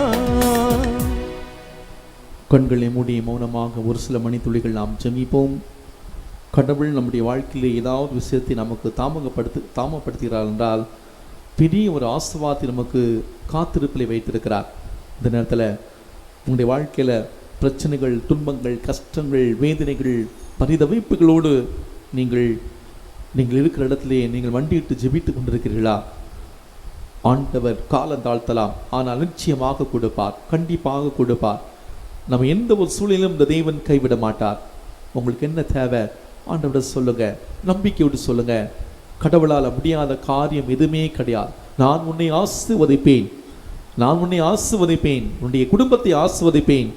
கண்களை மூடி மௌனமாக ஒரு சில மணித்துளிகள் நாம் ஜெபிப்போம். கடவுள் நம்முடைய வாழ்க்கையிலே ஏதாவது விஷயத்தை நமக்கு தாமப்படுத்துகிறார் என்றால் பெரிய ஒரு ஆசீர்வாதத்தை நமக்கு காத்திருப்பில் வைத்திருக்கிறார். இந்த நேரத்தில் உங்களுடைய வாழ்க்கையில் பிரச்சனைகள், துன்பங்கள், கஷ்டங்கள், வேதனைகள், பரிதவிப்புகளோடு நீங்கள் இருக்கிற இடத்திலே நீங்கள் வண்டியிட்டு ஜெபித்து கொண்டிருக்கிறீர்களா? ஆண்டவர் காலம் தாழ்த்தலாம், ஆனால் நிச்சயமாக கொடுப்பார், கண்டிப்பாக கொடுப்பார். நம்ம எந்த ஒரு சூழலிலும் இந்த தேவன் கைவிட மாட்டார். உங்களுக்கு என்ன தேவை ஆண்டவரை சொல்லுங்க, நம்பிக்கையோடு சொல்லுங்க. கடவுளால் முடியாத காரியம் எதுவுமே கிடையாது. நான் உன்னை ஆசீர்வதிப்பேன், நான் உன்னை ஆசீர்வதிப்பேன், உன்னுடைய குடும்பத்தை ஆசீர்வதிப்பேன்,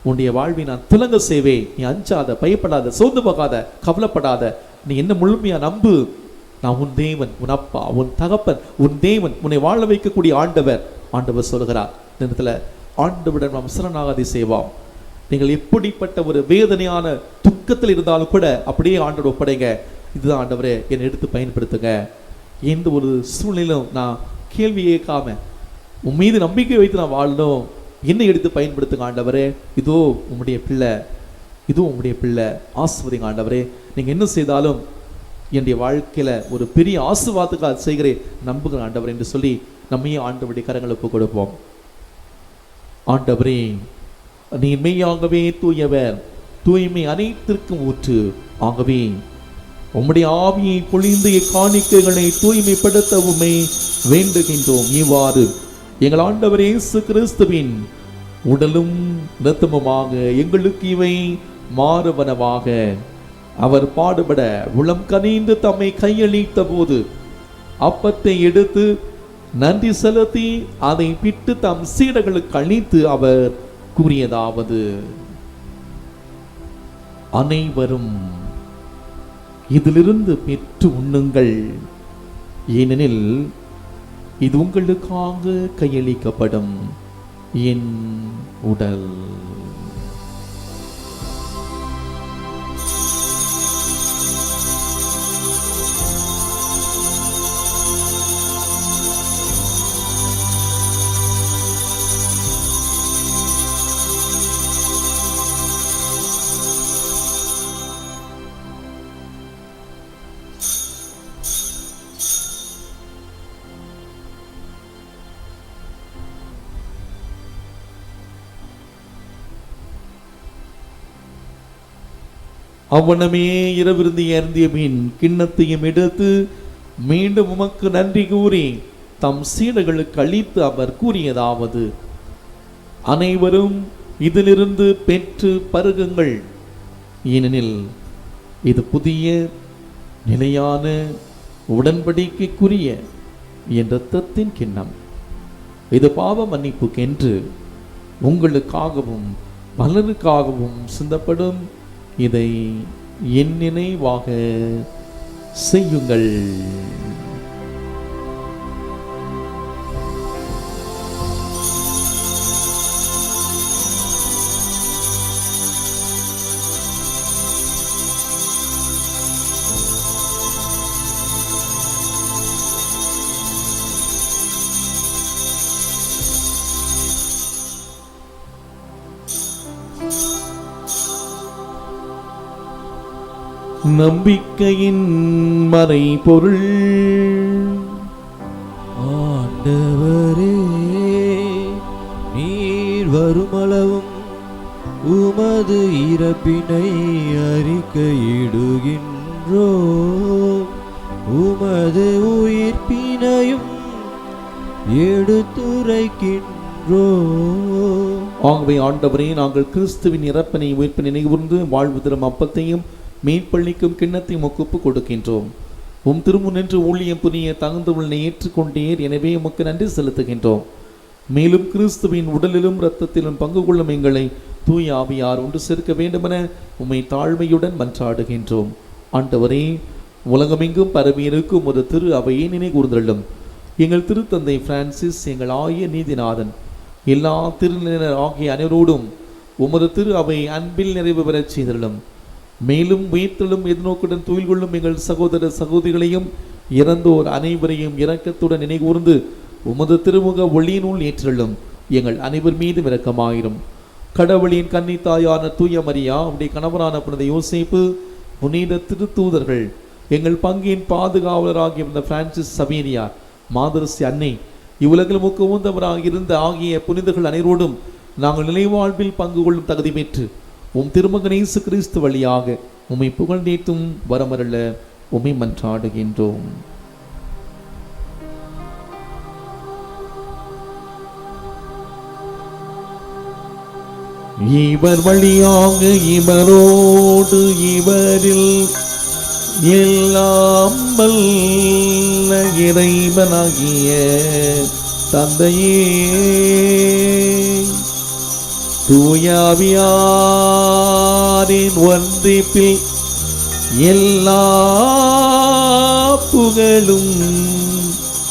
உன்னுடைய வாழ்வை நான் திலங்க செய்வேன். நீ அஞ்சாத, பயப்படாத, சோர்ந்து போகாத, கவலைப்படாத. நீ என்ன முழுமையா நம்பு. நான் உன் தேவன், உன் அப்பா, உன் தகப்பன், உன் தேவன், உன்னை வாழ வைக்கக்கூடிய ஆண்டவர். ஆண்டவர் சொல்கிறார், இந்த இடத்துல ஆண்டவரிடம் நாம் சரணாகதி செய்வோம். நீங்கள் எப்படிப்பட்ட ஒரு வேதனையான துக்கத்தில் இருந்தாலும் கூட அப்படியே ஆண்டவர் ஒப்படைங்க. இதுதான் ஆண்டவரே, என்னை எடுத்து பயன்படுத்துங்க. எந்த ஒரு சூழ்நிலையிலும் நான் கேள்வி கேட்காம உன் மீது நம்பிக்கை வைத்து நான் வாழணும். என்னை எடுத்து பயன்படுத்துங்க ஆண்டவரே. இதோ உம்முடைய பிள்ளை, இதோ உம்முடைய பிள்ளை, ஆசீர்வதிங்க ஆண்டவரே. நீங்கள் என்ன செய்தாலும் என்னுடைய வாழ்க்கையில் ஒரு பெரிய ஆசீர்வாதத்துக்காக செய்கிறேன், நம்புகிறேன் ஆண்டவரே என்று சொல்லி நம்மையே ஆண்டவருடைய கரங்களுக்கு கொடுப்போம். ஆண்டவரே, நீ மெய்யாகவே தூயவர், தூய்மை அனைத்திற்கும் ஊற்று. ஆகவே உம்முடைய ஆவியை பொழிந்து காணிக்கைகளை தூய்மைப்படுத்தவுமே வேண்டுகின்றோம். இவ்வாறு எங்கள் ஆண்டவர் இயேசு கிறிஸ்துவின் உடலும் இரத்தமுமாக எங்களுக்கு இவை மாறுவனவாக. அவர் பாடுபட உளம் கனிந்து தம்மை கையளித்த போது அப்பத்தை எடுத்து நன்றி செலுத்தி அதை பிட்டு தம் சீடர்களுக்கு அளித்து அவர் கூறியதாவது, அனைவரும் இதிலிருந்து பெற்று உண்ணுங்கள், ஏனெனில் இது உங்களுக்காக கையளிக்கப்படும் என் உடல். அவ்வனமே இரவிருந்தி அருந்திய பின் கிண்ணத்தையும் எடுத்து மீண்டும் உமக்கு நன்றி கூறி தம் சீடர்களுக்கு அளித்து அவர் கூறியதாவது, அனைவரும் இதிலிருந்து பெற்று பருகுங்கள், ஏனெனில் இது புதிய நிலையான உடன்படிக்கைக்குரிய என் இரத்தத்தின் கிண்ணம். இது பாவ மன்னிப்புக்கென்று உங்களுக்காகவும் பலருக்காகவும் சிந்தப்படும். இதை என் நினைவாக செய்யுங்கள். நம்பிக்கையின் மறைபொருள். ஆண்டவரே, நீர் வருமளவும் உமது இறப்பினை அறிக்கையிடுகின்றோ, உமது உயிர்ப்பினையும் எடுத்துரைக்கின்றோ. ஆகவே ஆண்டவரே, நாங்கள் கிறிஸ்துவின் இறப்பினை உயிர்ப்பினை நினைவுகூர்ந்து வாழ்வு தரும் அப்பத்தையும் மீட்பளிக்கும் கிண்ணத்தையும் ஒப்புக் கொடுக்கின்றோம். உம் திருமுன் நின்று ஊழியம் புரிய தகுந்தவளை ஏற்றுக்கொண்டீர், எனவே உமக்கு நன்றி செலுத்துகின்றோம். மேலும் கிறிஸ்துவின் உடலிலும் இரத்தத்திலும் பங்கு கொள்ளும் எங்களை தூய ஆவியார் ஒன்று சேர்க்க வேண்டுமென உம்மை தாழ்மையுடன் மன்றாடுகின்றோம். ஆண்டவரே, உலகமெங்கும் பரவி இருக்கும் ஒரு திரு அவையை நினைகூர்ந்தள்ளும். எங்கள் திருத்தந்தை பிரான்சிஸ், எங்கள் ஆய நீதிநாதன், எல்லா திருநிலையினர் ஆகிய அனைவரோடும் உமது திரு அவை அன்பில் நிறைவு பெறச் செய்தள்ளும். மேலும் உயிர்த்தெழும் எதிர்நோக்குடன் துயில் கொள்ளும் எங்கள் சகோதர சகோதரிகளையும் இறந்தோர் அனைவரையும் இரக்கத்துடன் நினைகூர்ந்து உமது திருமுக ஒளியினுள் ஏற்றலும். எங்கள் அனைவர் மீதும் இரக்கமாயிரும். கடவுளின் கன்னித்தாயான தூய மரியா, அவருடைய கணவரான புனித யோசேப்பு, புனித திருத்தூதர்கள், எங்கள் பங்கின் பாதுகாவலராகிய இந்த பிரான்சிஸ் சவேரியார், மாதரசி அன்னை, இவ்வுலகில் முக்க ஊந்தவராக இருந்த ஆகிய புனிதர்கள் அனைவரோடும் நாங்கள் நிலைவாழ்வில் பங்கு கொள்ளும் தகுதி பெற்று உம் திருமகன் இயேசு கிறிஸ்து வழியாக உம்மை புகழ்ந்தேத்தும் வரமருள உம்மை மன்றாடுகின்றோம். இவர் வழியாக இவரோடு இவரில் எல்லாம் வல்ல இறைவனாகிய தந்தையே, தூயாவியாரின் ஒன்றிப்பில் எல்லா புகழும்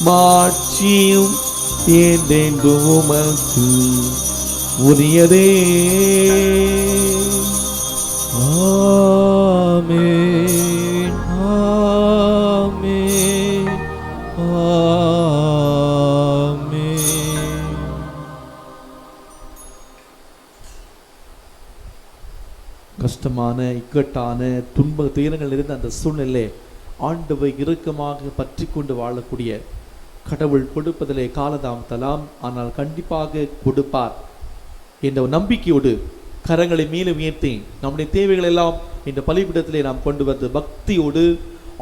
மாட்சியும் என்றென்றும் உமக்கு உரியதே. ஆமென், ஆமென், ஆமென். கஷ்டமான, இக்கட்டான, துன்ப துயரங்கள் இருந்த அந்த சூழ்நிலை ஆண்டவை இறுக்கமாக பற்றி கொண்டு வாழக்கூடிய கடவுள் கொடுப்பதிலே காலதாமதலாம், ஆனால் கண்டிப்பாக கொடுப்பார் என்ற நம்பிக்கையோடு கரங்களை மேலே உயர்த்தி நம்முடைய தேவைகள் எல்லாம் இந்த பலிபீடத்திலே நாம் கொண்டு வந்து பக்தியோடு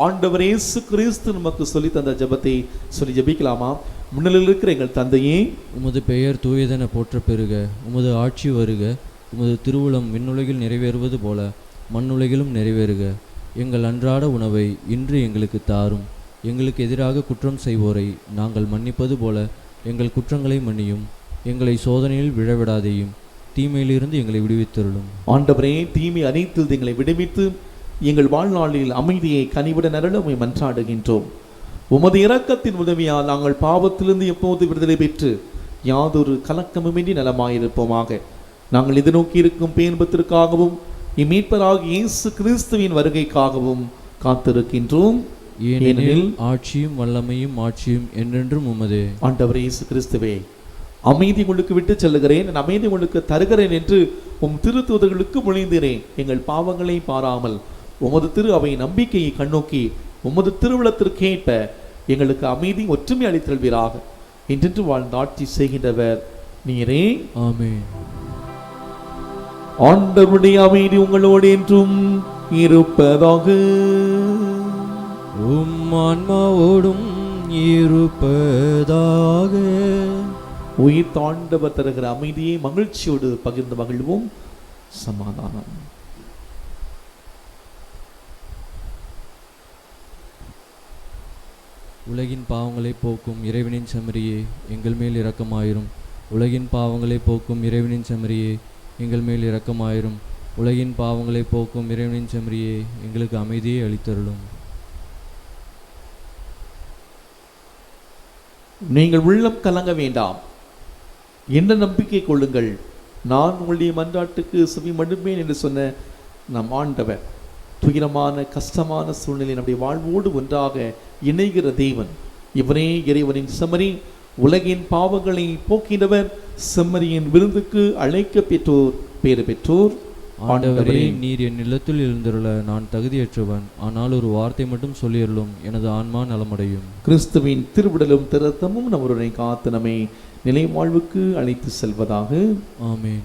ஆண்டவர் இயேசு கிறிஸ்து நமக்கு சொல்லி தந்த ஜெபத்தை சொல்லி ஜெபிக்கலாமா? முன்னிலையில் இருக்கிற எங்கள் தந்தையே, உமது பெயர் தூயதென போற்ற பெறுக. உமது ஆட்சி வருக. உமது திருவுளம் விண்ணுலகில் நிறைவேறுவது போல மண்ணுலகிலும் நிறைவேறுக. எங்கள் அன்றாட உணவை இன்று எங்களுக்கு தாரும். எங்களுக்கு எதிராக குற்றம் செய்வோரை நாங்கள் மன்னிப்பது போல எங்கள் குற்றங்களை மன்னியும். எங்களை சோதனையில் விழவிடாதேயும், தீமையிலிருந்து எங்களை விடுவித்தருளும். ஆண்டவரே, தீமை அனைத்தில் எங்களை விடுவித்து எங்கள் வாழ்நாளில் அமைதியை கனிவுடன் அருள உம்மை மன்றாடுகின்றோம். உமது இரக்கத்தின் உதவியால் நாங்கள் பாவத்திலிருந்து எப்போது விடுதலை பெற்று யாதொரு கலக்கமுமின்றி நலமாயிருப்போமாக. நாங்கள் எதிர்நோக்கி இருக்கும் பேன்பத்திற்காகவும் இம்மீட்பராகிய இயேசு கிறிஸ்துவின் வருகைக்காகவும் காத்திருக்கின்றோம். ஏனெனில் ஆட்சியும் வல்லமையும் ஆட்சியும் என்றென்றும் உமதே. ஆண்டவர் இயேசு கிறிஸ்துவே, அமைதி உங்களுக்கு விட்டு செல்லுகிறேன், நான் அமைதி உங்களுக்கு தருகிறேன் என்று உம் திருத்தூதர்களுக்கு மொழிந்தீரேன். எங்கள் பாவங்களை பாராமல் உமது திரு அவை நம்பிக்கையை கண்ணோக்கி உமது திருவிழத்திற்கேற்ப எங்களுக்கு அமைதி ஒற்றுமை அளித்தல்வீராக. இன்றென்று வாழ்ந்து ஆட்சி செய்கின்றவர் நீரே. ஆமென். ஆண்டவருடைய அமைதி உங்களோடு என்றும் இருப்பதாக. உம் ஆன்மாவோடும் இருப்பதாக. உயிர் தாண்டவர் தருகிற அமைதியை மகிழ்ச்சியோடு பகிர்ந்து மகிழ்வோம். சமாதானம். உலகின் பாவங்களை போக்கும் இறைவனின் செம்மறியே, எங்கள் மேல் இரக்கமாயிரும். உலகின் பாவங்களை போக்கும் இறைவனின் செம்மறியே, எங்கள் மேல் இரக்கமாயிரும். உலகின் பாவங்களை போக்கும் இறைவனின் செம்மறியே, எங்களுக்கு அமைதியை அளித்தருளும். நீங்கள் உள்ளம் கலங்க வேண்டாம், என்ன நம்பிக்கை கொள்ளுங்கள். நான் உங்களுடைய மன்றாட்டுக்கு செவி மடுப்பேன் என்று சொன்ன நம் ஆண்டவர் துயரமான கஷ்டமான சூழ்நிலை நம்முடைய வாழ்வோடு ஒன்றாக இணைகிற தேவன். இவரே இறைவனின் செம்மறி, உலகின் பாவங்களை போக்கினவர். செம்மறியின் விருந்துக்கு அழைக்க பெற்றோர் பேறு பெற்றோர். ஆண்டவரே, நீர் என் இல்லத்தில் எழுந்துள்ள நான் தகுதியற்றவன். ஆனால் ஒரு வார்த்தை மட்டும் சொல்லியருளும், எனது ஆன்மா நலமடையும். கிறிஸ்துவின் திருவிடலும் திருத்தமும் நம்முடைய காத்து நம்மை நிலை வாழ்வுக்கு அழைத்து செல்வதாக. ஆமென்.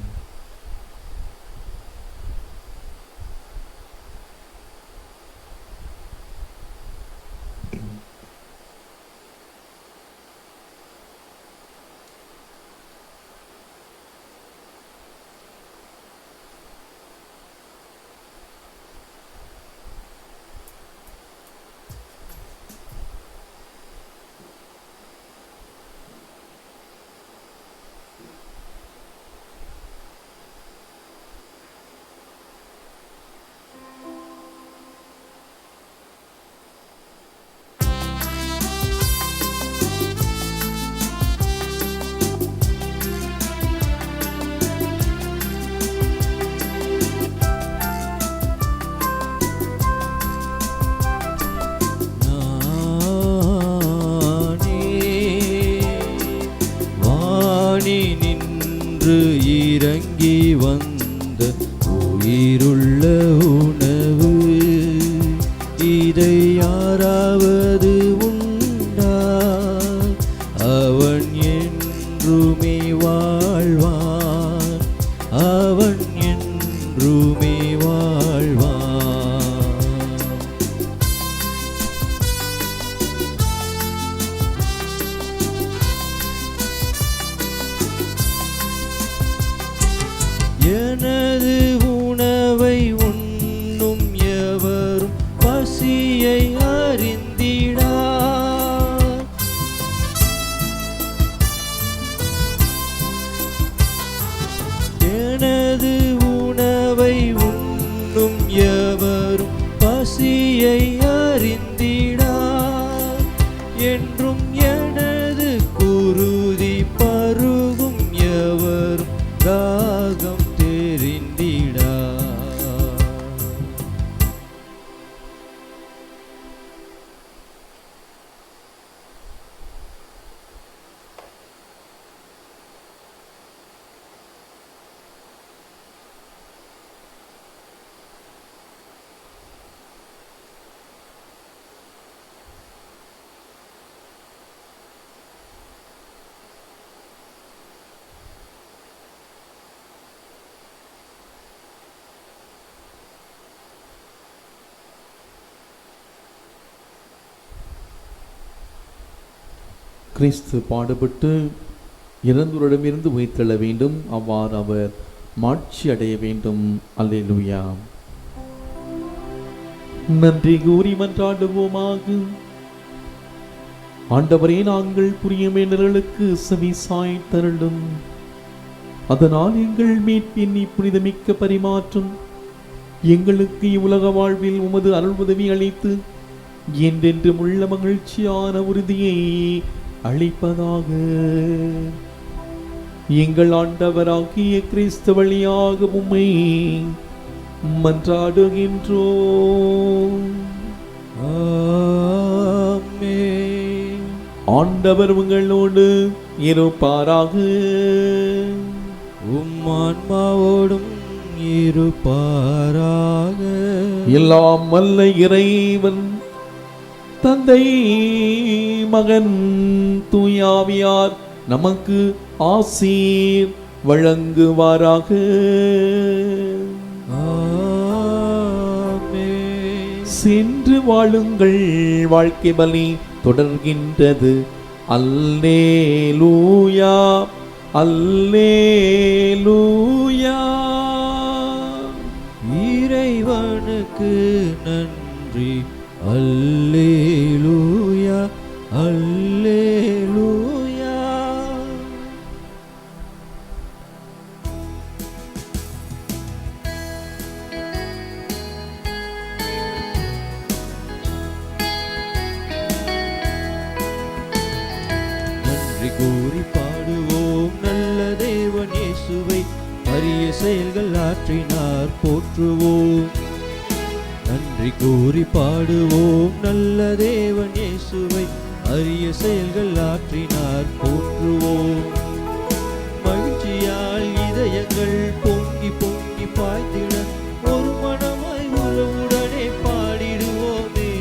இறங்கி வந்த உயிருள்ள உணவு, இதை யாராவது உண்டா? அவன் என்றுமே வாழ்வான், அவன் என்றுமே வாழ்வான். எனது உணவை உண்ணும் எவரும் பசியை அறிந்திடார். எனது உணவை உண்ணும் எவரும் பசியை அறிந்திடார். என்றும் எனது குருதி பருகும் எவரும் தாகம் தெரிந்திடார். கிறிஸ்து பாடுபட்டு இறந்தோரிடமிருந்து உயிர்த்தெழ வேண்டும், அவ்வாறு அவர் மாட்சி அடைய வேண்டும். அல்லேலூயா. நன்றி கூறி மன்றாடுவோமாக. ஆண்டவரே, நாங்கள் புரியும் வேண்டல்களுக்கு செவி சாய்த்தருளும். அதனால் எங்கள் மீட்பின் புனிதமிக்க பரிமாற்றம் எங்களுக்கு இவ்வுலக வாழ்வில் உமது அருள் உதவி அளித்து என்றென்றும் உள்ள மகிழ்ச்சியான உறுதியை அளிப்பதாக. எங்கள் ஆண்டவராகிய கிறிஸ்து வழியாக உம்மை மன்றாடுகின்றோம். ஆமென். ஆண்டவர் உங்களோடு இருப்பாராக. உம் ஆன்மாவோடும் இருப்பாராக. எல்லாம் வல்ல இறைவன் தந்தை, மகன், தூயாவியார் நமக்கு ஆசீர் வழங்குவாராக. ஆமென். சென்று வாழுங்கள், வாழ்க்கை பலி தொடர்கின்றது. அல்லேலூயா, அல்லேலூயா. இறைவனுக்கு நன்றி. அல்லேலூயா, அல்லேலூயா. நன்றி கூறி பாடுவோம் நல்ல தேவன் இயேசுவை, அரிய செயல்கள் ஆற்றினார் போற்றுவோம். நன்றி கூறி பாடுவோம் நல்ல தேவன் இயேசுவை, அரிய செயல்கள் ஆற்றினார் போற்றுவோம். மகிழ்ச்சியால் இதயங்கள் பொங்கி பொங்கி பாய்ந்திட ஒரு மனமாய் உறவுடனே பாடிடுவோமே.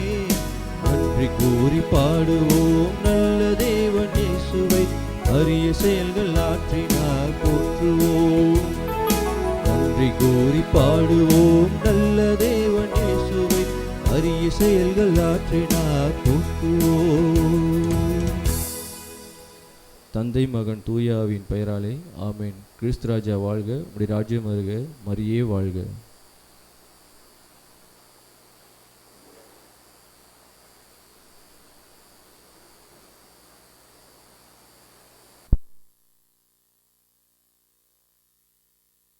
நன்றி கூறி பாடுவோம் நல்ல தேவன் இயேசுவை, அரிய செயல்கள் ஆற்றினார் போற்றுவோம். நன்றி கூறி பாடுவோம் நல்ல தேவன் இயேசுவை, அரிய செயல்கள் ஆற்றினார் போற்றுவோம். தந்தை, மகன், தூயாவின் பெயராலே ஆமென். கிறிஸ்து ராஜா வாழ்க. உம்முடைய ராஜ்யம் வருக. மரியே வாழ்க.